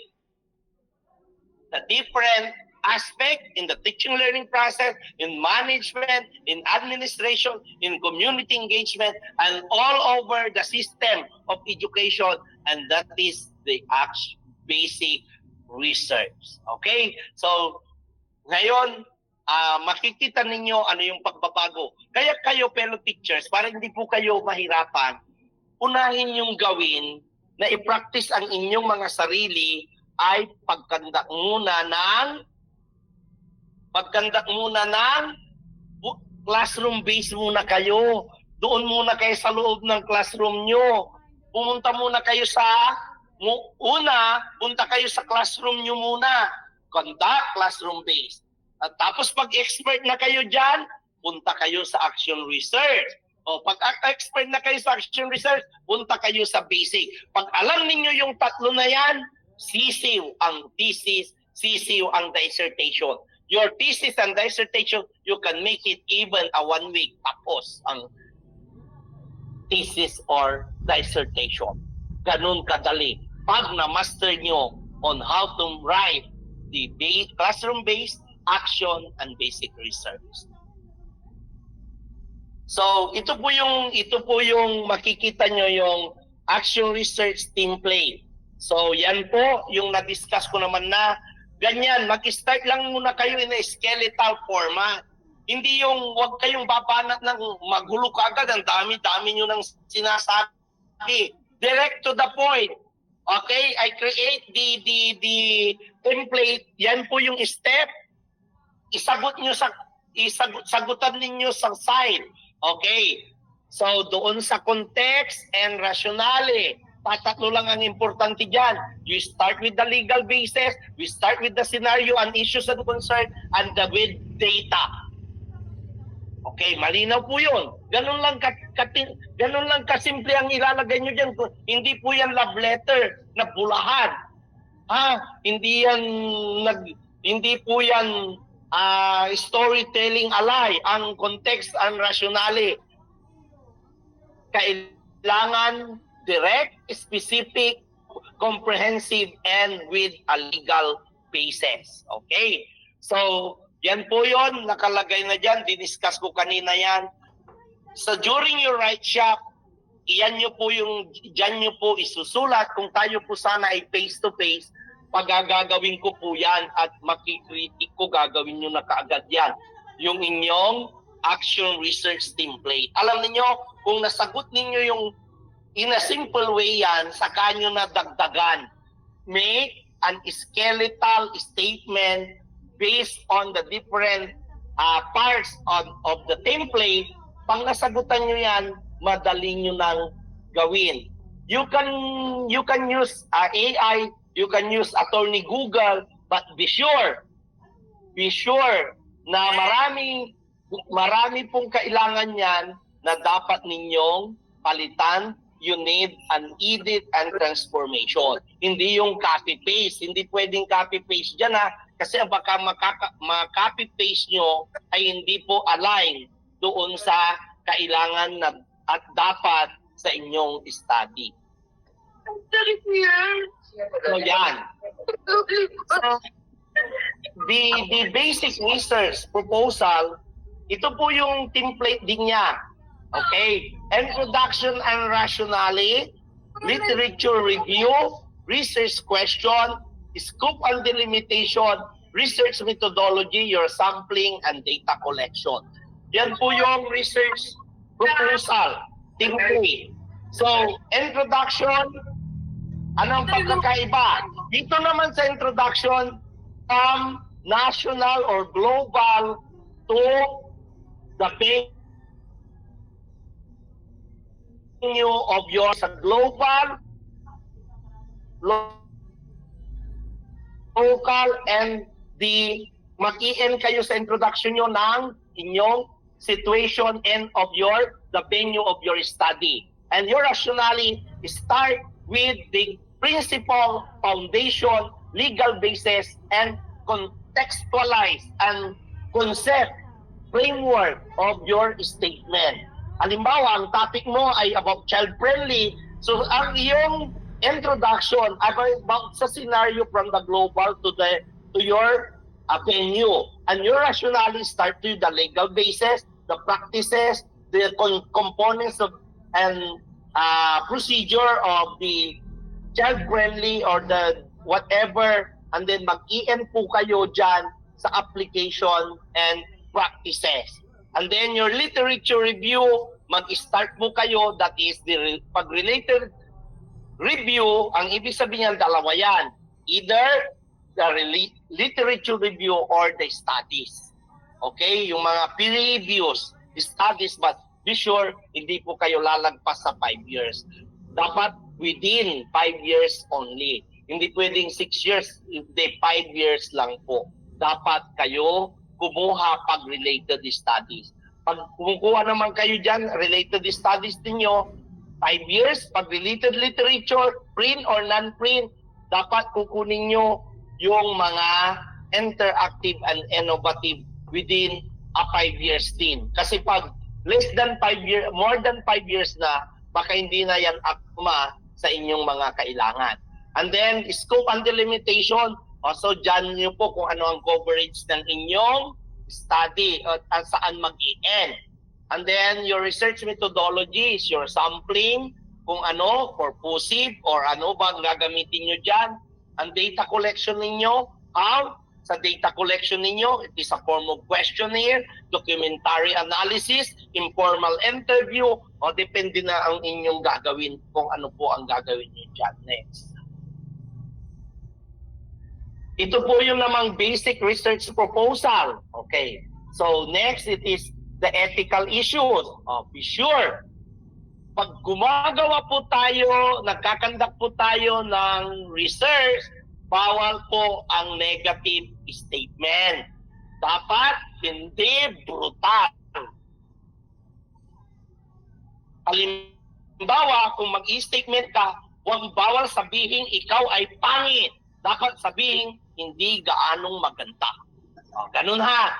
the different aspect in the teaching learning process, in management, in administration, in community engagement, and all over the system of education, and that is the basic research. Okay? So, ngayon, makikita ninyo ano yung pagbabago. Kaya kayo, fellow teachers, para hindi po kayo mahirapan, unahin yung gawin na i-practice ang inyong mga sarili ay pagkandak muna ng classroom base muna kayo. Doon muna kayo sa loob ng classroom nyo. Pumunta muna kayo punta kayo sa classroom nyo muna. Conduct classroom base. At tapos pag expert na kayo dyan, punta kayo sa action research. O pag expert na kayo sa action research, punta kayo sa basic. Pag alam ninyo yung tatlo na yan, sisiw ang thesis, sisiw ang dissertation. Your thesis and dissertation, you can make it even a 1 week. Tapos ang thesis or dissertation. Ganun kadali. Pag na-master nyo on how to write the classroom-based action and basic research. So, ito po yung makikita nyo yung action research team play. So, yan po yung na-discuss ko naman na ganyan, mag-start lang muna kayo in a skeletal format. Hindi yung wag kayong babanat ng magulo kaagad, ang dami-dami nyo nang sinasabi. Direct to the point. Okay, I create the template. Yan po yung step. Sagutan ninyo sa side. Okay. So doon sa context and rationale, patatlo lang ang importante dyan. You start with the legal basis, we start with the scenario and issues and concern, and with data. Okay, malinaw po yun. Ganun lang kasimple ang ilalagay nyo dyan. Hindi po yan love letter na bulahan. Hindi po yan storytelling alay. Ang context and rationale. Kailangan direct, specific, comprehensive, and with a legal basis. Okay? So, yan po yon, nakalagay na dyan, diniscuss ko kanina yan. So, during your write shop, dyan nyo po isusulat. Kung tayo po sana ay face-to-face, pagagagawin ko po yan at makikritik ko, gagawin nyo na kaagad yan. Yung inyong action research template. Alam niyo kung nasagot ninyo yung in a simple way yan, saka nyo na dagdagan. Make an skeletal statement based on the different parts of the template. Pang nasagutan nyo yan, madali nyo nang gawin. You can use AI, you can use Attorney Google, but be sure na marami pong kailangan yan na dapat ninyong palitan. You need an edit and transformation. Hindi yung copy-paste. Hindi pwedeng copy-paste dyan kasi baka ma-copy-paste nyo ay hindi po align doon sa kailangan na at dapat sa inyong study. So yan. The basic research proposal, ito po yung template din niya. Okay? Introduction and rationale, literature review, research question, scope and delimitation, research methodology, your sampling and data collection. Yan po yung research proposal, template. So, introduction, anong pagkakaiba? Dito naman sa introduction, from national or global to the venue of your global, local, and mag-i-end kayo sa introduction nyo ng inyong situation and of the venue of your study. And your rationale start with the principle, foundation, legal basis, and contextualize and concept framework of your statement. Halimbawa, ang topic mo ay about child-friendly. So, ang iyong introduction about sa scenario from the global to your venue. And your rationale start with the legal basis, the practices, the components of and procedure of the child-friendly or the whatever, and then mag-i-end po kayo dyan sa application and practices. And then your literature review, mag-start po kayo, that is the pag-related review, ang ibig sabihin niyan, dalawa yan. Either the literature review or the studies. Okay? Yung mga peer reviews, studies, but be sure, hindi po kayo lalagpas sa 5 years. Dapat within 5 years only. Hindi pwedeng 6 years, hindi 5 years lang po. Dapat kayo kumuha pag related studies. Pag kumukuha naman kayo dyan, related studies ninyo, 5 years, pag related literature, print or non-print, dapat kukunin nyo yung mga interactive and innovative within a 5 years din. Kasi pag less than 5 years, more than 5 years na, baka hindi na yan akma sa inyong mga kailangan. And then, scope and delimitation, also dyan nyo po kung ano ang coverage ng inyong study at saan mag-i-end. And then, your research methodology is your sampling, kung ano, purposive, or ano ba ang gagamitin nyo dyan. Ang data collection ninyo, how? Sa data collection ninyo, it is a form of questionnaire, documentary analysis, informal interview, o depende na ang inyong gagawin kung ano po ang gagawin nyo dyan next. Ito po yung namang basic research proposal. Okay. So next, it is the ethical issues. Be sure, pag gumagawa po tayo, nagkakandak po tayo ng research, bawal po ang negative statement. Dapat hindi brutal. Halimbawa, kung mag-i-statement ka, huwag bawal sabihin ikaw ay pangit. Dapat sabihin hindi gaanong maganda. Ganun ha.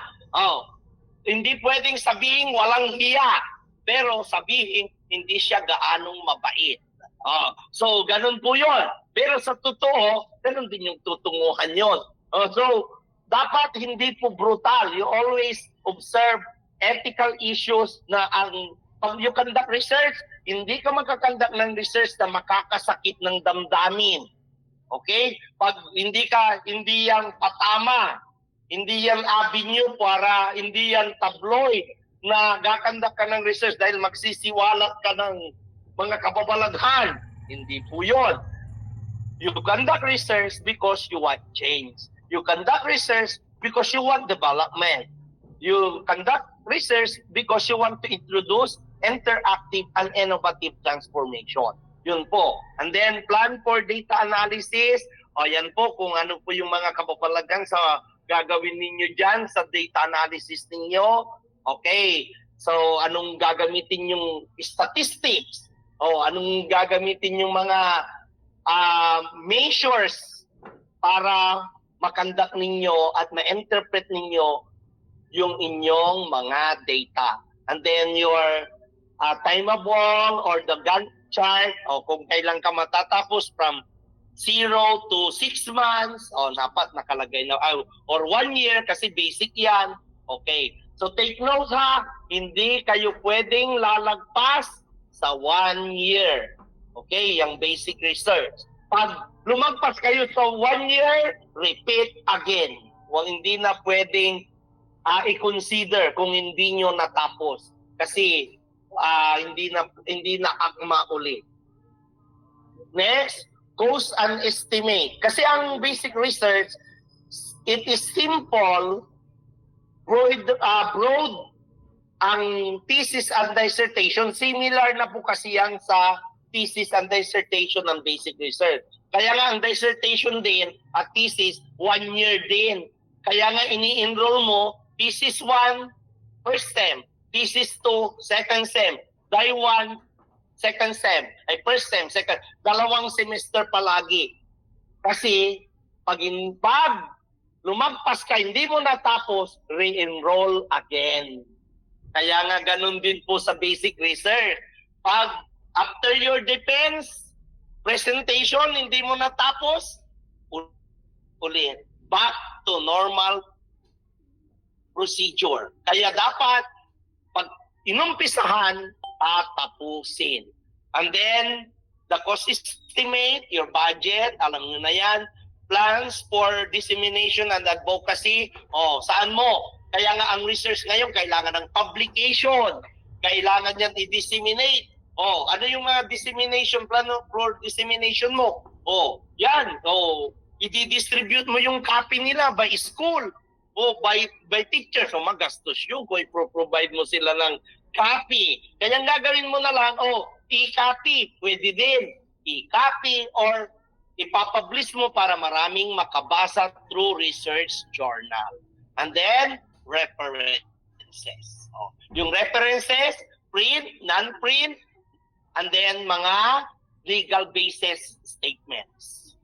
Hindi pwedeng sabihin walang hiya, pero sabihin hindi siya gaanong mabait. So, ganun po yun. Pero sa totoo, ganun din yung tutunguhan yun. So, dapat hindi po brutal. You always observe ethical issues na pag you conduct research, hindi ka magkakandak ng research na makakasakit ng damdamin. Okay? Pag hindi yan patama, hindi yan avenue para, hindi yan tabloid na gakandak ka ng research dahil magsisiwalat ka ng mga kababalaghan. Hindi po yun. You conduct research because you want change. You conduct research because you want development. You conduct research because you want to introduce interactive and innovative transformation. Yun po. And then, plan for data analysis. Yan po kung ano po yung mga kababalagan sa gagawin ninyo dyan sa data analysis ninyo? Okay. So, anong gagamitin yung statistics? O, anong gagamitin yung mga measures para makandak ninyo at ma-interpret ninyo yung inyong mga data. And then your timeable or the Gantt chart, o kung kailan ka matatapos from 0 to 6 months, o dapat nakalagay na, or 1 year kasi basic yan. Okay. So take note ha, hindi kayo pwedeng lalagpas sa 1 year. Okay, yung basic research. Pag lumagpas kayo sa 1 year, repeat again. Hindi na pwedeng i-consider kung hindi nyo natapos. Kasi hindi na akma ulit. Next, cost and estimate. Kasi ang basic research, it is simple, broad ang thesis and dissertation. Similar na po kasi yan sa thesis and dissertation ng basic research. Kaya nga ang dissertation din at thesis, 1 year din. Kaya nga ini-enroll mo, thesis 1, first sem. Thesis 2, second sem. Die 1, second sem. Ay first sem, second. 2 semester palagi. Kasi pag lumagpas ka, hindi mo natapos, re-enroll again. Kaya nga ganun din po sa basic research. Pag after your defense presentation, hindi mo natapos, ulit. Back to normal procedure. Kaya dapat, pag inumpisahan, tapusin. And then, the cost estimate, your budget, alam nyo na yan, plans for dissemination and advocacy, saan mo? Kaya nga ang research ngayon, kailangan ng publication, kailangan yan i-disseminate. Ano yung mga dissemination, plano for dissemination mo? Yan. I-distribute mo yung copy nila by school o by teacher. So magastos yun kung i-provide mo sila ng copy. Kaya gagawin mo na lang, i-copy. Pwede din. I-copy or ipapublish mo para maraming makabasa through research journal. And then, references. Yung references, print, non-print, and then mga legal basis statements.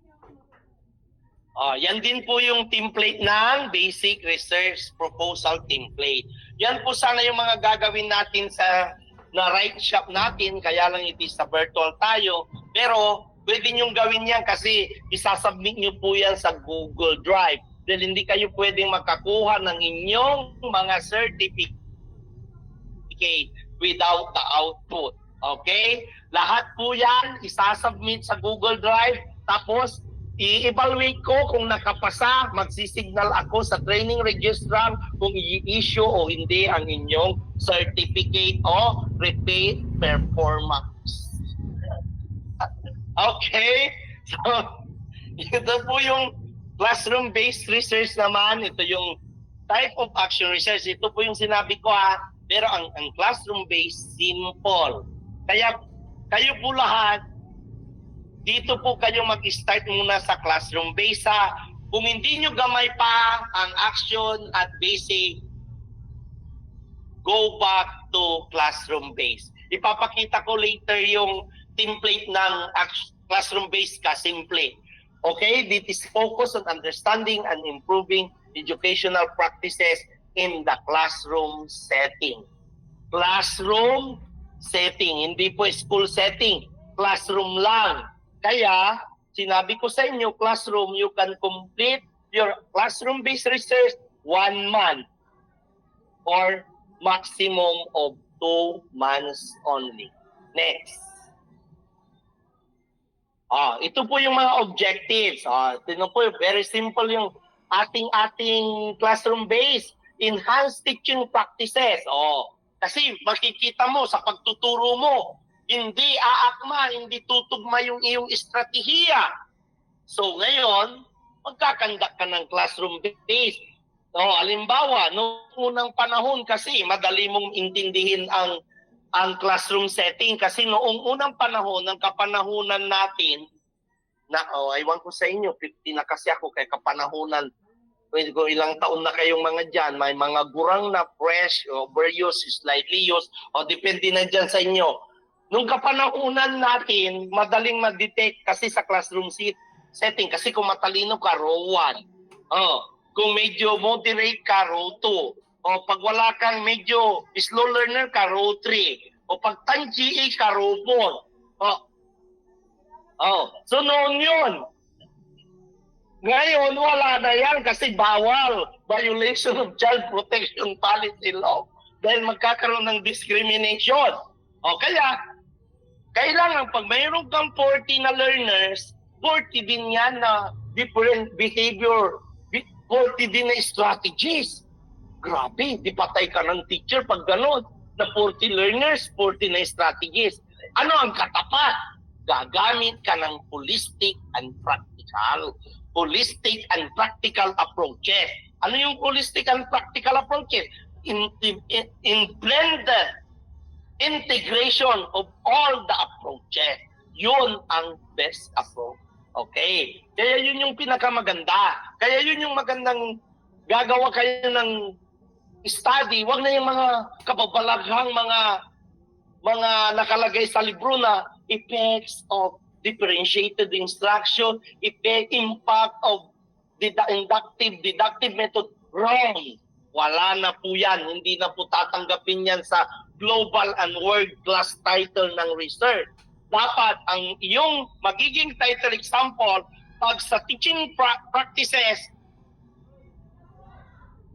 Yan din po yung template ng basic research proposal template. Yan po sana yung mga gagawin natin sa write shop natin, kaya lang ito sa virtual tayo. Pero pwede nyo gawin yan kasi isasubmit nyo po yan sa Google Drive. Dahil hindi kayo pwedeng makakuha ng inyong mga certificate without the output. Okay? Lahat po yan isasubmit sa Google Drive. Tapos, i-evaluate ko kung nakapasa, magsisignal ako sa training registrar kung i-issue o hindi ang inyong certificate of prepaid performance. Okay? So, ito po yung classroom-based research naman. Ito yung type of action research. Ito po yung sinabi ko Pero ang classroom-based, simple. Kaya kayo po lahat, dito po kayo mag-start muna sa classroom base Kung hindi nyo gamay pa ang action at basic, go back to classroom base. Ipapakita ko later yung template ng classroom base simple. Okay? This is focus on understanding and improving educational practices in the classroom setting. Classroom setting, hindi po school setting. Classroom lang. Kaya, sinabi ko sa inyo, classroom, you can complete your classroom-based research 1 month or maximum of 2 months only. Next. Ito po yung mga objectives. Ito po, very simple yung ating classroom-based enhanced teaching practices. Kasi makikita mo sa pagtuturo mo, hindi aakma, hindi tutugma yung iyong estratehiya. So ngayon, magkakandak ka ng classroom-based. Halimbawa, noong unang panahon kasi madali mong intindihin ang classroom setting kasi noong unang panahon, ng kapanahunan natin, ewan ko sa inyo, 50 na kasi ako kay kapanahunan kung ilang taon na kayong mga dyan, may mga gurang na fresh, overuse, slightly used, o depende na dyan sa inyo. Nung kapanahunan natin, madaling ma-detect kasi sa classroom setting. Kasi kung matalino ka, row 1. Kung medyo moderate ka, row 2. O pag wala kang medyo slow learner ka, row 3. O pag tangi ka, row 4. So noon yun. Ngayon, wala na yan kasi bawal. Violation of Child Protection Policy Law. Dahil magkakaroon ng discrimination. Kaya, kailangan pag mayroon kang 40 na learners, 40 din yan na different behavior, 40 din na strategies. Grabe, di patay ka ng teacher pag gano'n. Na 40 learners, 40 na strategies. Ano ang katapat? Gagamit ka ng holistic and practical approaches. Ano yung holistic and practical approaches? In blended integration of all the approaches. Yun ang best approach. Okay? Kaya yun yung pinakamaganda. Kaya yun yung magandang gagawa kayo ng study. Huwag na yung mga kababalaghang mga nakalagay sa libro na effects of differentiated instruction, impact of inductive method. Wrong. Wala na po yan. Hindi na po tatanggapin yan sa global and world class title ng research. Dapat ang iyong magiging title example pag sa teaching practices,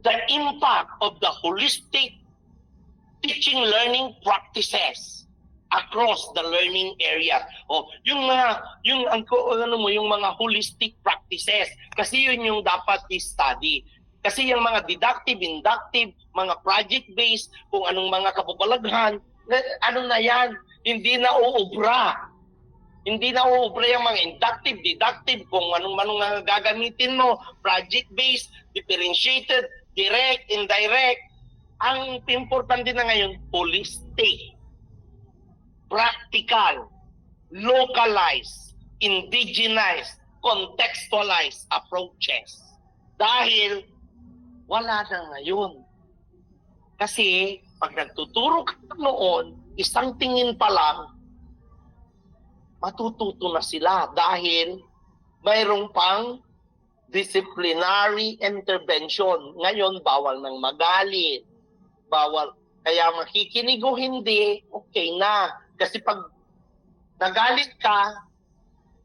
the impact of the holistic teaching learning practices across the learning area. Yung mga holistic practices kasi yun yung dapat i-study. Kasi yung mga deductive, inductive, mga project-based, kung anong mga kapabalaghan, ano na yan, hindi na uubra. Hindi na uubra yung mga inductive, deductive, kung anong gagamitin mo, project-based, differentiated, direct, indirect. Ang importante na ngayon, holistic, practical, localized, indigenized, contextualized approaches. Dahil wala na ngayon. Kasi pag nagtuturo ka noon, isang tingin pa lang, matututo na sila dahil mayroong pang disciplinary intervention. Ngayon, bawal nang magalit. Bawal. Kaya makikinig o hindi, okay na. Kasi pag nagalit ka,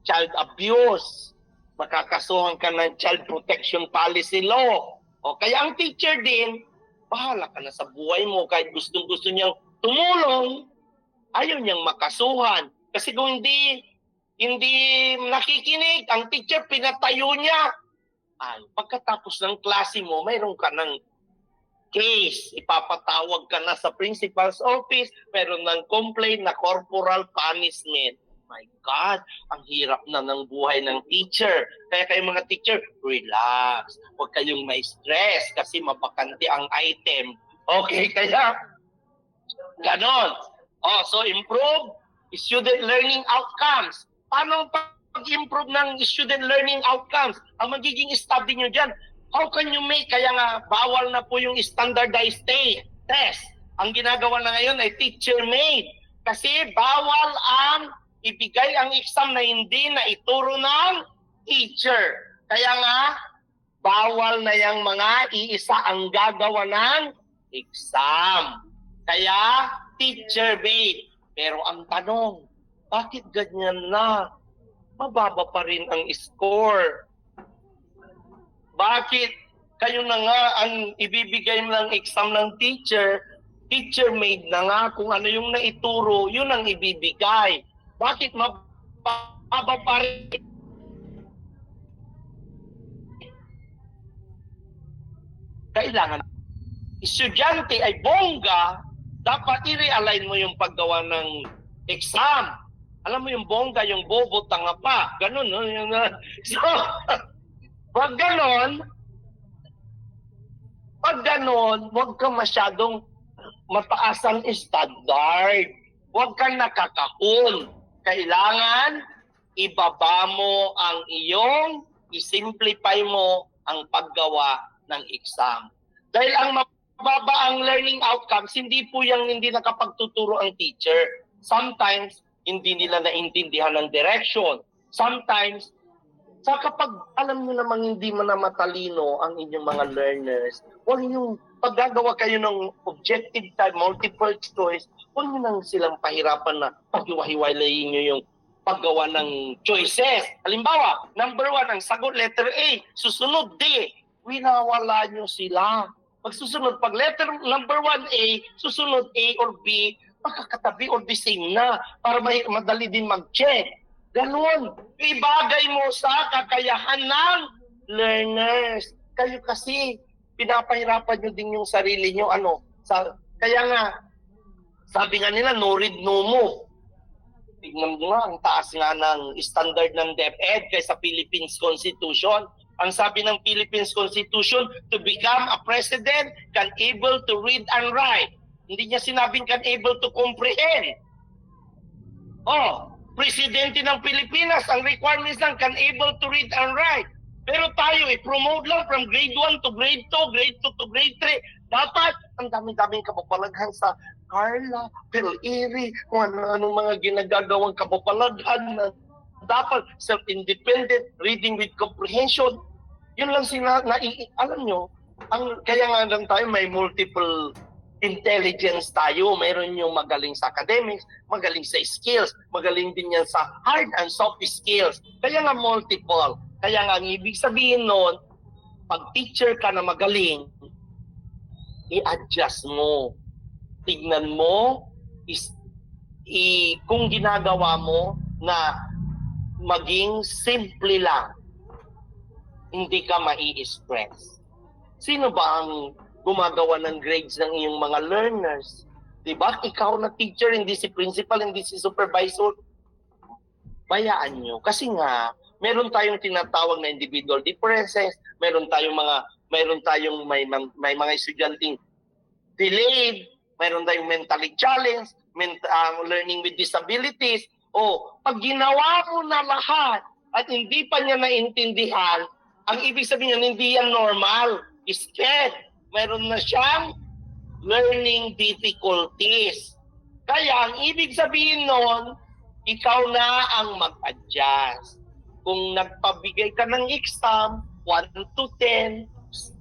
child abuse, makakasuhan ka ng Child Protection Policy Law. Kaya ang teacher din, bahala ka na sa buhay mo. Kahit gustong-gusto niyang tumulong, ayaw niyang makasuhan. Kasi kung hindi nakikinig, ang teacher pinatayo niya. Pagkatapos ng klase mo, mayroon ka ng case, ipapatawag ka na sa principal's office, mayroon ng complaint na corporal punishment. My God, ang hirap na ng buhay ng teacher. Kaya kayo mga teacher, relax. Huwag kayong may stress kasi mabakante ang item. Okay, kaya ganon. So improve student learning outcomes. Paano pag-improve ng student learning outcomes? Ang magiging study nyo dyan, how can you make, kaya nga bawal na po yung standardized test. Ang ginagawa na ngayon ay teacher-made. Kasi bawal ang ibigay ang exam na hindi na ituro ng teacher. Kaya nga, bawal na yung mga iisa ang gagawa ng exam. Kaya, teacher-made. Pero ang tanong, bakit ganyan na? Mababa pa rin ang score. Bakit kayo na nga ang ibibigay ng exam ng teacher-made na nga kung ano yung naituro, yun ang ibibigay. Bakit mababa pa rin? Kailangan estudyante ay bongga, dapat i-realign mo yung paggawa ng exam. Alam mo yung bongga, yung bobo, tanga pa. Ganun, no? So, pag ganon, huwag ka masyadong mataas ang standard. Huwag kang nakakahon. Kailangan ibaba mo ang iyong, isimplify mo ang paggawa ng exam. Dahil ang mababa ang learning outcomes, hindi po yung hindi nakapagtuturo ang teacher. Sometimes, hindi nila naintindihan ng direction. Sometimes, kapag alam nyo namang hindi mo na matalino ang inyong mga learners, huwag yung paggagawa kayo ng objective type, multiple choice, huwag nyo nang silang pahirapan na paghiwa-hiwalayin nyo yung paggawa ng choices. Halimbawa, number 1, ang sagot, letter A, susunod D, winawala nyo sila. Pag susunod, pag letter number 1A, susunod A or B, magkakatabi or the same na para madali din mag-check. Ganon. Ibagay mo sa kakayahan ng learners. Kayo kasi, pinapahirapan nyo din yung sarili nyo. Kaya nga, sabi nga nila, no read, no move. Tignan mo nga, ang taas nga ng standard ng DepEd kaysa Philippines Constitution. Ang sabi ng Philippines Constitution, to become a president, can able to read and write. Hindi niya sinabing can able to comprehend. Presidente ng Pilipinas, ang requirements lang can able to read and write. Pero tayo, promote lang from grade 1 to grade 2, grade 2 to grade 3. Dapat, ang daming kapapalaghan sa Carla, Pil-Iri, kung anong mga ginagagawang kapapalaghan na dapat self-independent, reading with comprehension. Yun lang alam nyo, kaya nga lang tayo may multiple intelligence tayo. Meron yung magaling sa academics, magaling sa skills, magaling din yan sa hard and soft skills. Kaya nga multiple. Kaya nga ang ibig sabihin nun, pag teacher ka na magaling, i-adjust mo. Tignan mo, kung ginagawa mo na maging simple lang, hindi ka mai-stress. Sino ba ang gumagawa ng grades ng iyong mga learners? Diba? Ikaw na teacher, hindi si principal, hindi si supervisor. Bayaan nyo. Kasi nga, meron tayong tinatawag na individual differences, meron tayong may mga estudyanteng delayed, meron tayong mentally challenged, learning with disabilities. Pag ginawa mo na lahat at hindi pa niya naintindihan, ang ibig sabihin niya, hindi yan normal. Scared. Meron na siyang learning difficulties. Kaya ang ibig sabihin nun, ikaw na ang mag-adjust. Kung nagpabigay ka ng exam, 1 to 10,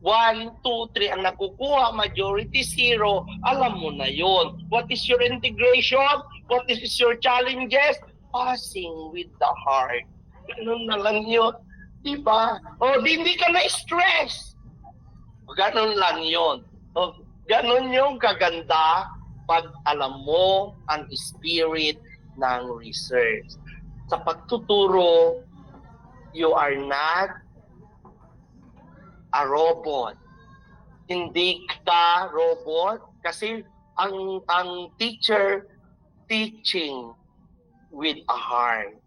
1, 2, 3 ang nakukuha, majority 0, alam mo na yon. What is your integration? What is your challenges? Passing with the heart. Ganun na lang yun. Diba? Hindi ka na-stress. Ganun lang yun. Ganun yung kaganda pag alam mo ang spirit ng research. Sa pagtuturo, you are not a robot. Hindi ka robot kasi ang teacher teaching with a heart.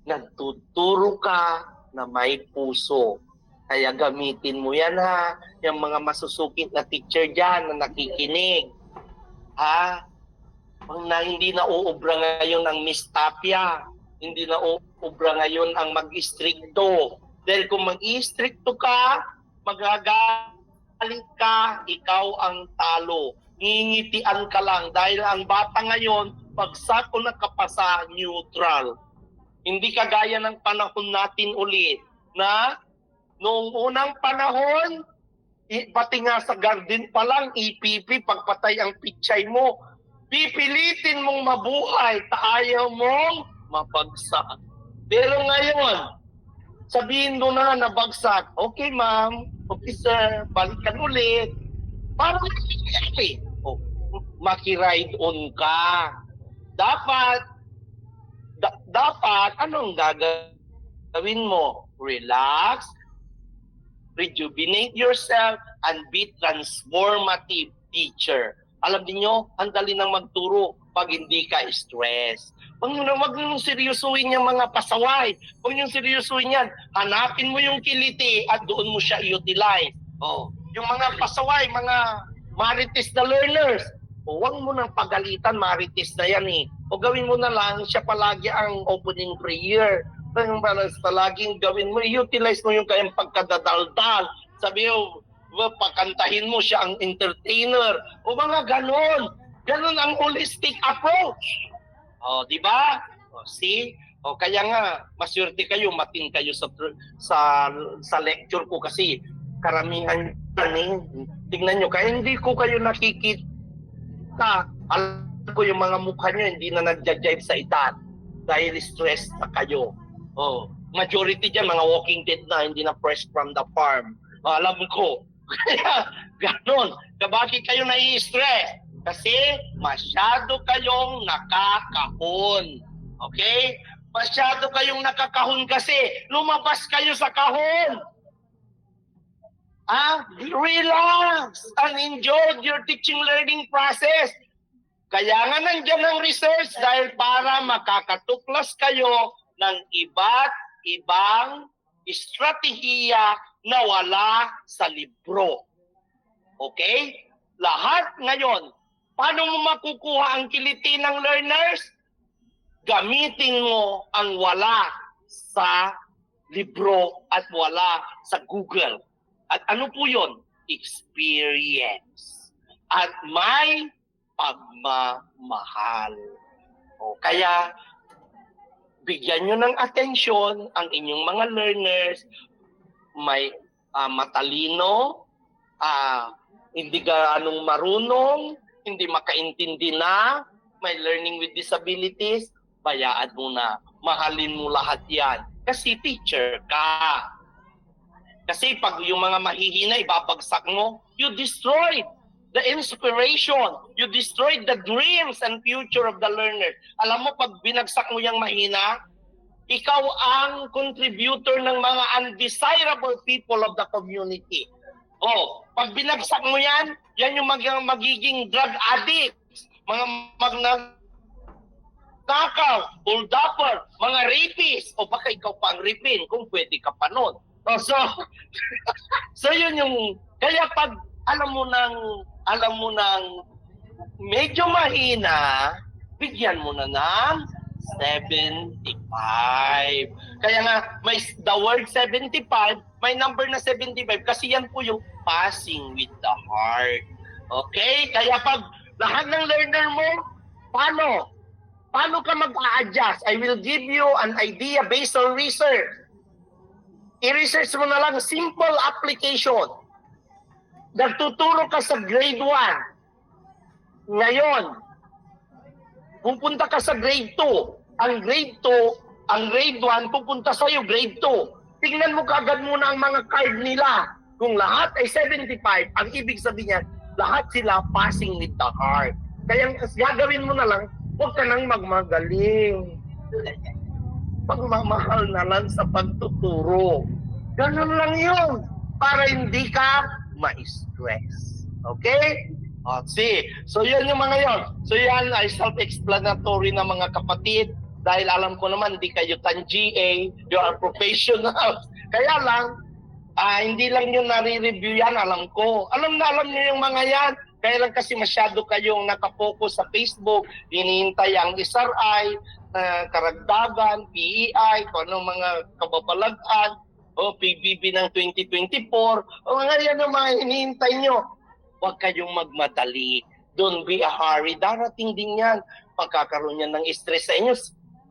Nagtuturo ka na may puso. Kaya gamitin mo yan ha, yung mga masusukit na teacher dyan na nakikinig. Ha? Hindi na uubra ngayon ang Miss Tapia. Hindi na uubra ngayon ang mag-istrikto. Dahil kung mag-istrikto ka, magagalit ka, ikaw ang talo. Ngingitian ka lang dahil ang bata ngayon, pagsak o nakapasa, neutral. Hindi kagaya ng panahon natin ulit na noong unang panahon, pati nga sa garden pa lang, EPP, pagpatay ang pichay mo, pipilitin mong mabuhay, ayaw mong mabagsak. Pero ngayon, sabihin mo na nabagsak, okay ma'am, okay sir, balikan ulit. Para makiride on ka. Dapat, anong gagawin mo? Relax, rejuvenate yourself, and be transformative teacher. Alam niyo, ang dali nang magturo pag hindi ka stress. Huwag nyo seryosuhin yung mga pasaway. Huwag nyo seryosuhin yan. Hanapin mo yung kiliti at doon mo siya i-utilize. Yung mga pasaway, mga marites na learners, huwag mo nang pagalitan, marites na yan eh. O gawin mo na lang, siya palagi ang opening prayer. Yung palaging gawin mo, utilize mo yung kayang pagkadadaldal. Sabi mo, pakantahin mo siya ang entertainer. O mga ganon. Ganon ang holistic approach. O, di ba? O, see? O, kaya nga, maswerte kayo, matin kayo sa lecture ko kasi karamihan yan. Tingnan nyo, kaya hindi ko kayo nakikita. Alam ko yung mga mukha nyo, hindi na nagja-jive sa edad dahil stress na kayo. Oh, majority dyan, mga walking dead na, hindi na fresh from the farm. Alam ko. Kaya, ganon. Bakit kayo nai-stress? Kasi masyado kayong nakakahon. Okay? Masyado kayong nakakahon kasi lumabas kayo sa kahon. Relax and enjoy your teaching learning process. Kaya nga nandiyan ang research dahil para makakatuklas kayo ng iba't ibang estratehiya na wala sa libro. Okay? Lahat ngayon, paano mo makukuha ang kiliti ng learners? Gamitin mo ang wala sa libro at wala sa Google. At ano po yun? Experience. At may pagmamahal. O, kaya, bigyan nyo ng atensyon ang inyong mga learners, may matalino, hindi anong marunong, hindi makaintindi na, may learning with disabilities, bayaan mo na, mahalin mo lahat yan. Kasi teacher ka. Kasi pag yung mga mahihina, ibabagsak mo, you destroyed the inspiration. You destroyed the dreams and future of the learner. Alam mo, pag binagsak mo yung mahina, ikaw ang contributor ng mga undesirable people of the community. Oh, pag binagsak mo yan, yan yung magiging drug addicts, mga magnanakaw, hold-upper, mga rapists, o baka ikaw pang rapin kung pwede ka pa nun. Oh, so yun yung, kaya pag alam mo ng medyo mahina, bigyan mo na ng 75. Kaya nga, may the word 75, may number na 75 kasi yan po yung passing with the heart. Okay? Kaya pag lahat ng learner mo, paano? Paano ka mag-a-adjust? I will give you an idea based on research. I-research mo na lang simple application. Nagtuturo ka sa grade 1. Ngayon, pupunta ka sa grade 2. Ang grade 1 pupunta sa iyo grade 2. Tingnan mo kaagad muna ang mga card nila. Kung lahat ay 75, ang ibig sabihin niya, lahat sila passing with the heart. Kaya gagawin mo na lang, huwag ka nang magmagaling. Pagmamahal na lang sa pagtuturo. Ganun lang yun. Para hindi ka ma-stress. Okay? See? So yun yung mga yun. So yan ay self-explanatory na mga kapatid. Dahil alam ko naman, hindi kayo tan-GA, you are professionals. Kaya lang, hindi lang nyo nare-review yan, alam ko. Alam nyo yung mga yan. Kaya lang kasi masyado kayong nakapokus sa Facebook, hinihintay ang SRI, karagdagan, PEI, kung anong mga kababalagan, o PBB ng 2024, o mga yan ang mga hinihintay nyo. Huwag kayong magmadali. Don't be a hurry. Darating din yan. Pagkakaroon yan ng stress sa inyo.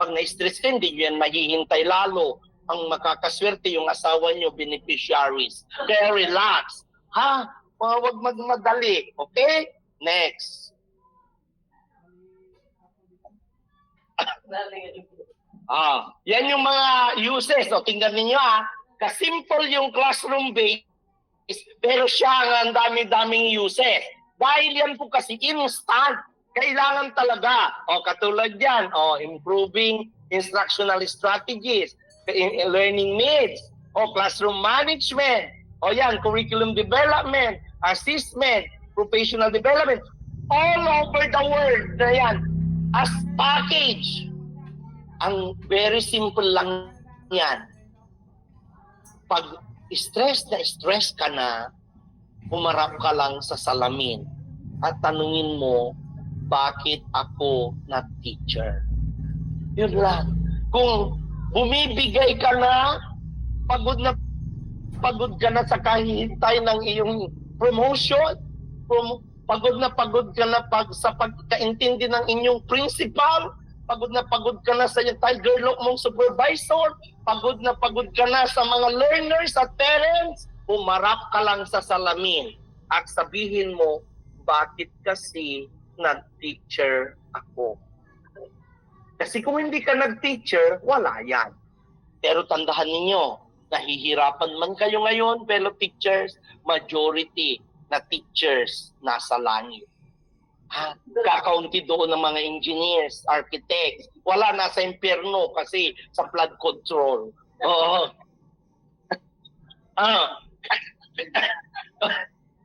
Pag na-stress ka, hindi yan maghihintay lalo. Ang makakaswerte yung asawa nyo, beneficiaries. Kaya relax. Huwag magmadali. Okay? Next. Yan yung mga uses. O, tingnan ninyo Kasimple yung classroom base, pero siya ang dami-daming uses. Dahil yan po kasi instant. Kailangan talaga. O, katulad yan. O, improving instructional strategies, learning needs, o classroom management, o yan, curriculum development, assessment, professional development, all over the world na yan, as package. Ang very simple lang yan. Pag stress ka na, humarap ka lang sa salamin at tanungin mo, bakit ako na teacher? Yun lang. Kung Bumibigay ka na, pagod ka na sa kahihintay ng iyong promotion, pagod ka na sa pagkaintindi ng inyong principal, pagod ka na sa tiger look mong supervisor, pagod ka na sa mga learners at parents, umarap ka lang sa salamin at sabihin mo, bakit kasi nag-teacher ako? Kasi kung hindi ka nag-teacher, wala yan. Pero tandaan ninyo, nahihirapan man kayo ngayon, fellow teachers, majority na teachers nasa langit. Kakaunti doon ng mga engineers, architects, wala nasa impyerno kasi sa flood control. Oo.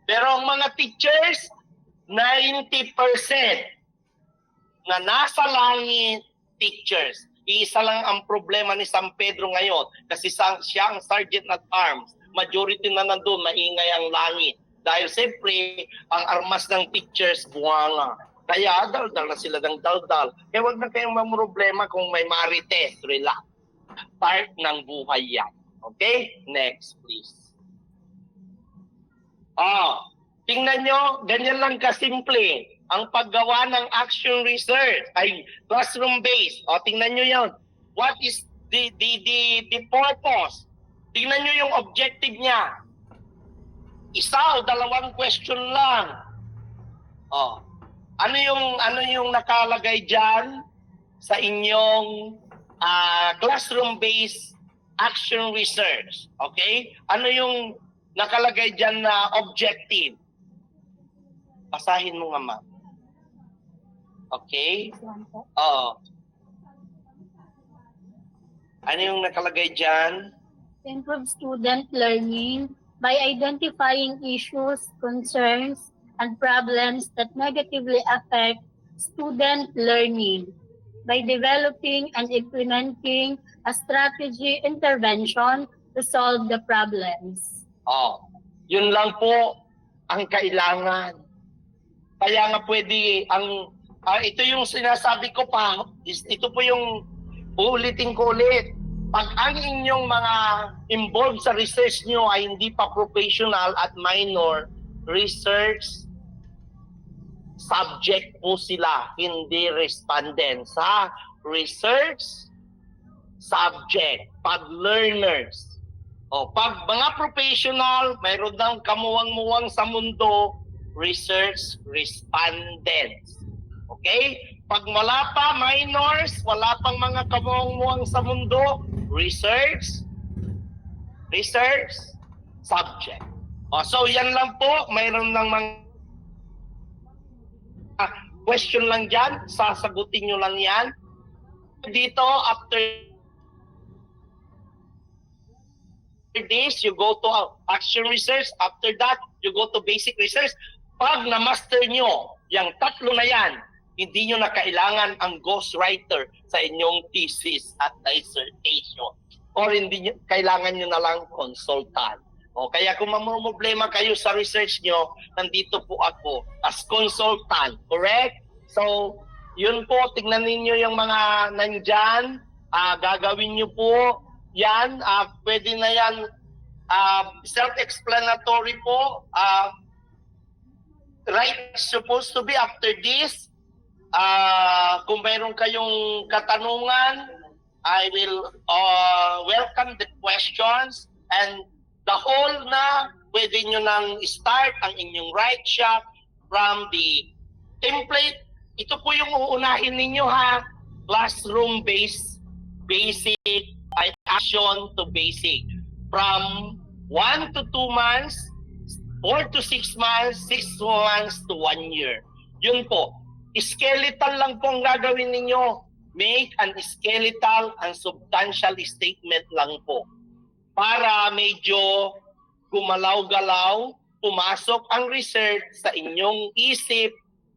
Pero ang mga teachers, 90% na nasa langit, teachers. Isa lang ang problema ni San Pedro ngayon kasi siya ang sergeant at arms. Majority na nandun, maingay ang langit. Dahil siyempre, ang armas ng teachers, buwanga. Kaya daldal na sila ng daldal. Kaya wag na kayong mamroblema kung may marites, relax. Part ng buhay yan. Okay? Next, please. Tingnan nyo, ganyan lang kasimple. Ang paggawa ng action research ay classroom-based. Tingnan nyo yan. What is the purpose? Tingnan nyo yung objective niya. Isa o dalawang question lang. Ano yung nakalagay diyan sa inyong classroom-based action research? Okay? Ano yung nakalagay diyan na objective? Basahin mo nga, ma'am. Okay? Ano yung nakalagay diyan? Improve student learning by identifying issues, concerns, and problems that negatively affect student learning by developing and implementing a strategy intervention to solve the problems. Yun lang po ang kailangan. Kaya nga pwede ito yung sinasabi ko pa, ito po yung uulitin ko ulit. Pag ang inyong mga involved sa research nyo ay hindi pa professional at minor, research subject po sila, hindi respondents. Research subject, pag learners. Pag mga professional, mayroon ng kamuwang-muwang sa mundo, research respondents. Okay? Pag wala pa, minors, wala pang mga kamuwang-muwang sa mundo, research subject. So yan lang po, mayroon ng mga question lang dyan, sasagutin nyo lang yan. Dito, after this, you go to action research. After that, you go to basic research. Pag na-master nyo yung tatlo na yan, hindi nyo na kailangan ang ghostwriter sa inyong thesis at dissertation. Or hindi nyo, kailangan nyo na lang consultant. Kaya kung mamroblema kayo sa research nyo, nandito po ako as consultant. Correct? So, yun po, tignan ninyo yung mga nandyan. Gagawin nyo po yan. Pwede na yan self-explanatory po. Right, supposed to be after this. Kung mayroon kayong katanungan, I will welcome the questions, and the whole na pwede nyo nang start ang inyong write shop from the template. Ito po yung uunahin ninyo classroom-based, basic, action to basic. From 1 to 2 months, 4 to 6 months, 6 months to 1 year. Yun po. Skeletal lang po ang gagawin ninyo. Make an skeletal and substantial statement lang po. Para medyo gumalaw-galaw, pumasok ang research sa inyong isip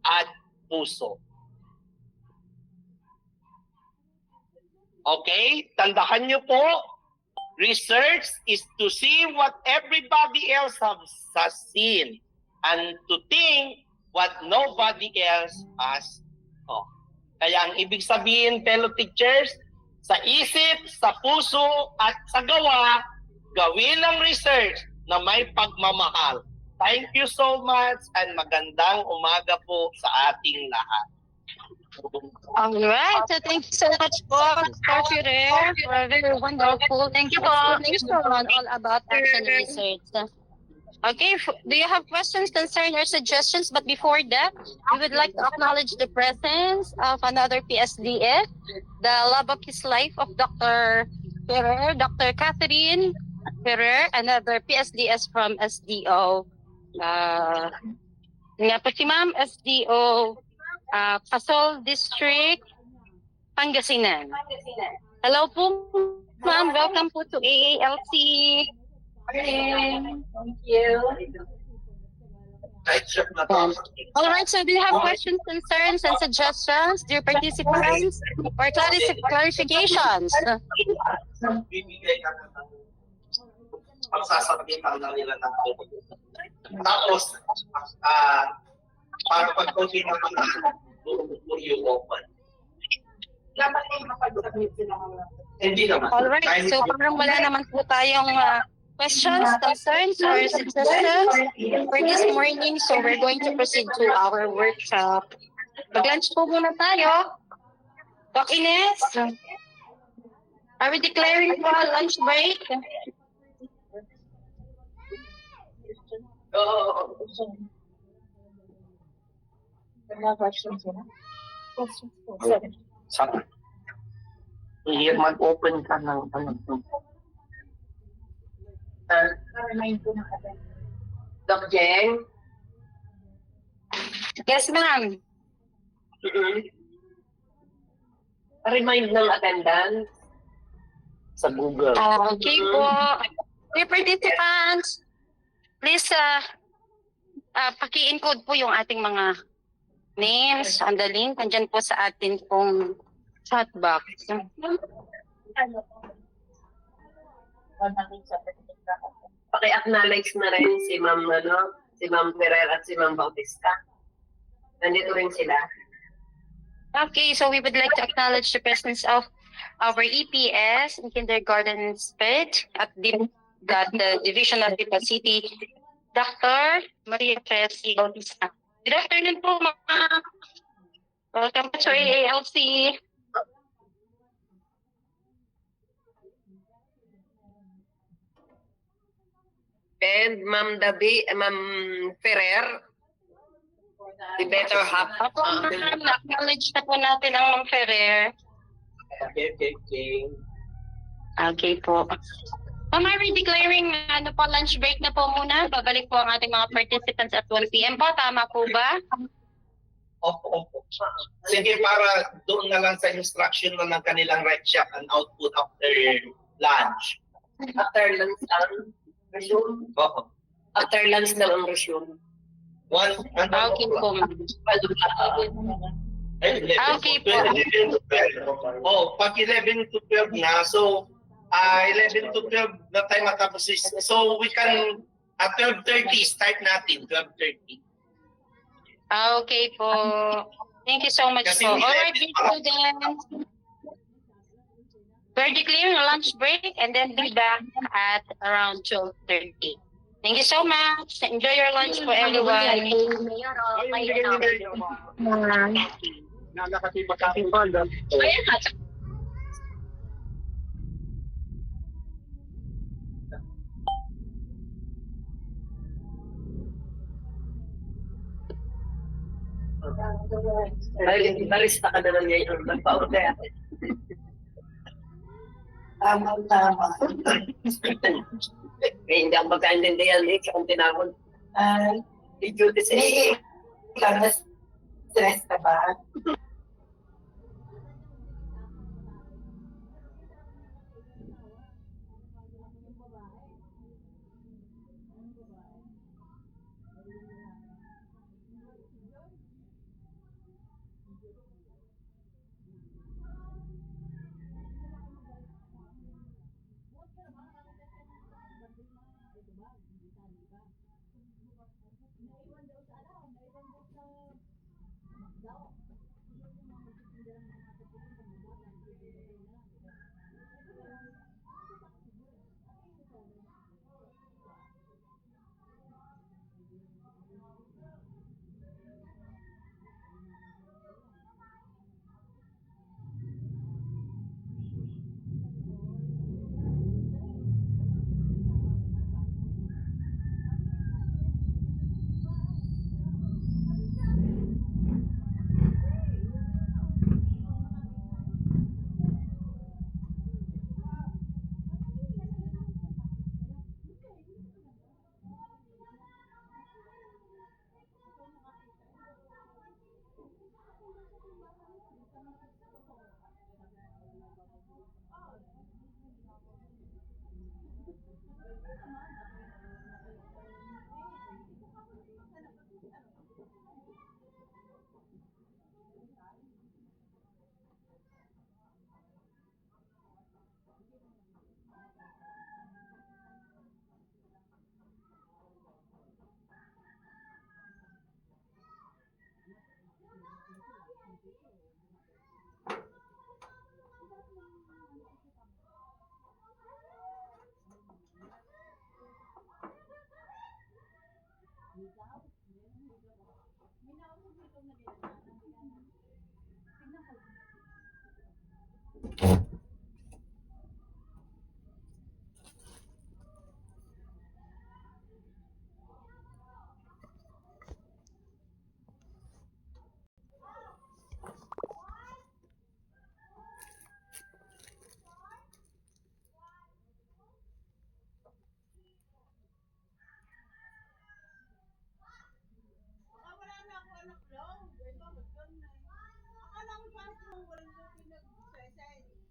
at puso. Okay? Tandaan nyo po, research is to see what everybody else has seen and to think what nobody else has. Kaya ang ibig sabihin, fellow teachers, Sa isip, sa puso, at sa gawa, gawin ang research na may pagmamahal. Thank you so much and magandang umaga po sa ating lahat. All right. So thank you so much po, Mr. Ferrer, for a very wonderful explanation on all about action research. Okay, do you have questions, concerns, or suggestions? But before that, we would like to acknowledge the presence of another PSDF, the love of his life of Dr. Ferrer, Dr. Catherine Ferrer, another PSDS from SDO. Nga po si Ma'am, SDO, Pasol District, Pangasinan. Hello po, Ma'am. Welcome po to AALC. Thank you. All right, so do you have questions, concerns, and suggestions, dear participants, or clarifications? Bibigay ka ng pagsasabihan na nila ng tapos, para pag-continue naman will you open? Dapat ay makapag-submit sila ng Hindi naman. All right, so parang wala naman po tayong questions, concerns, or suggestions for this morning. So we're going to proceed to our workshop. Mag-lunch po muna tayo. Doc Ines, are we declaring for a lunch break? questions yun. Questions po. Saan? Mag-open ka ng Remind po ng atin. Doc Jeng? Yes, ma'am. Remind ng attendance sa Google. Okay po. Dear participants, please paki-encode po yung ating mga names on the link. Andyan po sa atin pong chat box. Paki-acknowledge na rin si Ma'am si Ma'am Ferrer at si Ma'am Bautista. Nandito rin sila. Okay, so we would like to acknowledge the presence of our EPS in kindergarten SPED at the Division of City, Dr. Maria Tracy Bautista. Good afternoon po, mga. Welcome to AALC. And Ma'am Ma'am Ferrer, the better half. Opo, ma'am, na-acknowledge na po natin ang Ma'am Ferrer. Okay. Okay po. Ma'am, are we declaring lunch break na po muna? Babalik po ang ating mga participants at 1 p.m. po. Tama po ba? Opo. Sige, para doon na lang sa instruction na ng kanilang red shop and output after lunch. After lunch ang resume. Oo. After lunch na ang resume. Okay po, ma'am. Okay po. 11 to 12. Oh, pag 11 to 12 na, so 11 to 12 na tayo matapos. So we can, at 12:30, start natin, 12:30. Okay po. Thank you so much Kasi po. may Alright, edit students. We're declaring a lunch break and then be back at around 12:30. Thank you so much. Enjoy your lunch po, everyone. Barista ka na lang ngayon. Nagpa-order. Tama. Kaya hindi ako magkaintindihan eh. Kung tinawag. I-duty sa Stress ka ba? Wala na ako anak lang. Ito, magkano na. Akala ko pa walang pinag-sesay.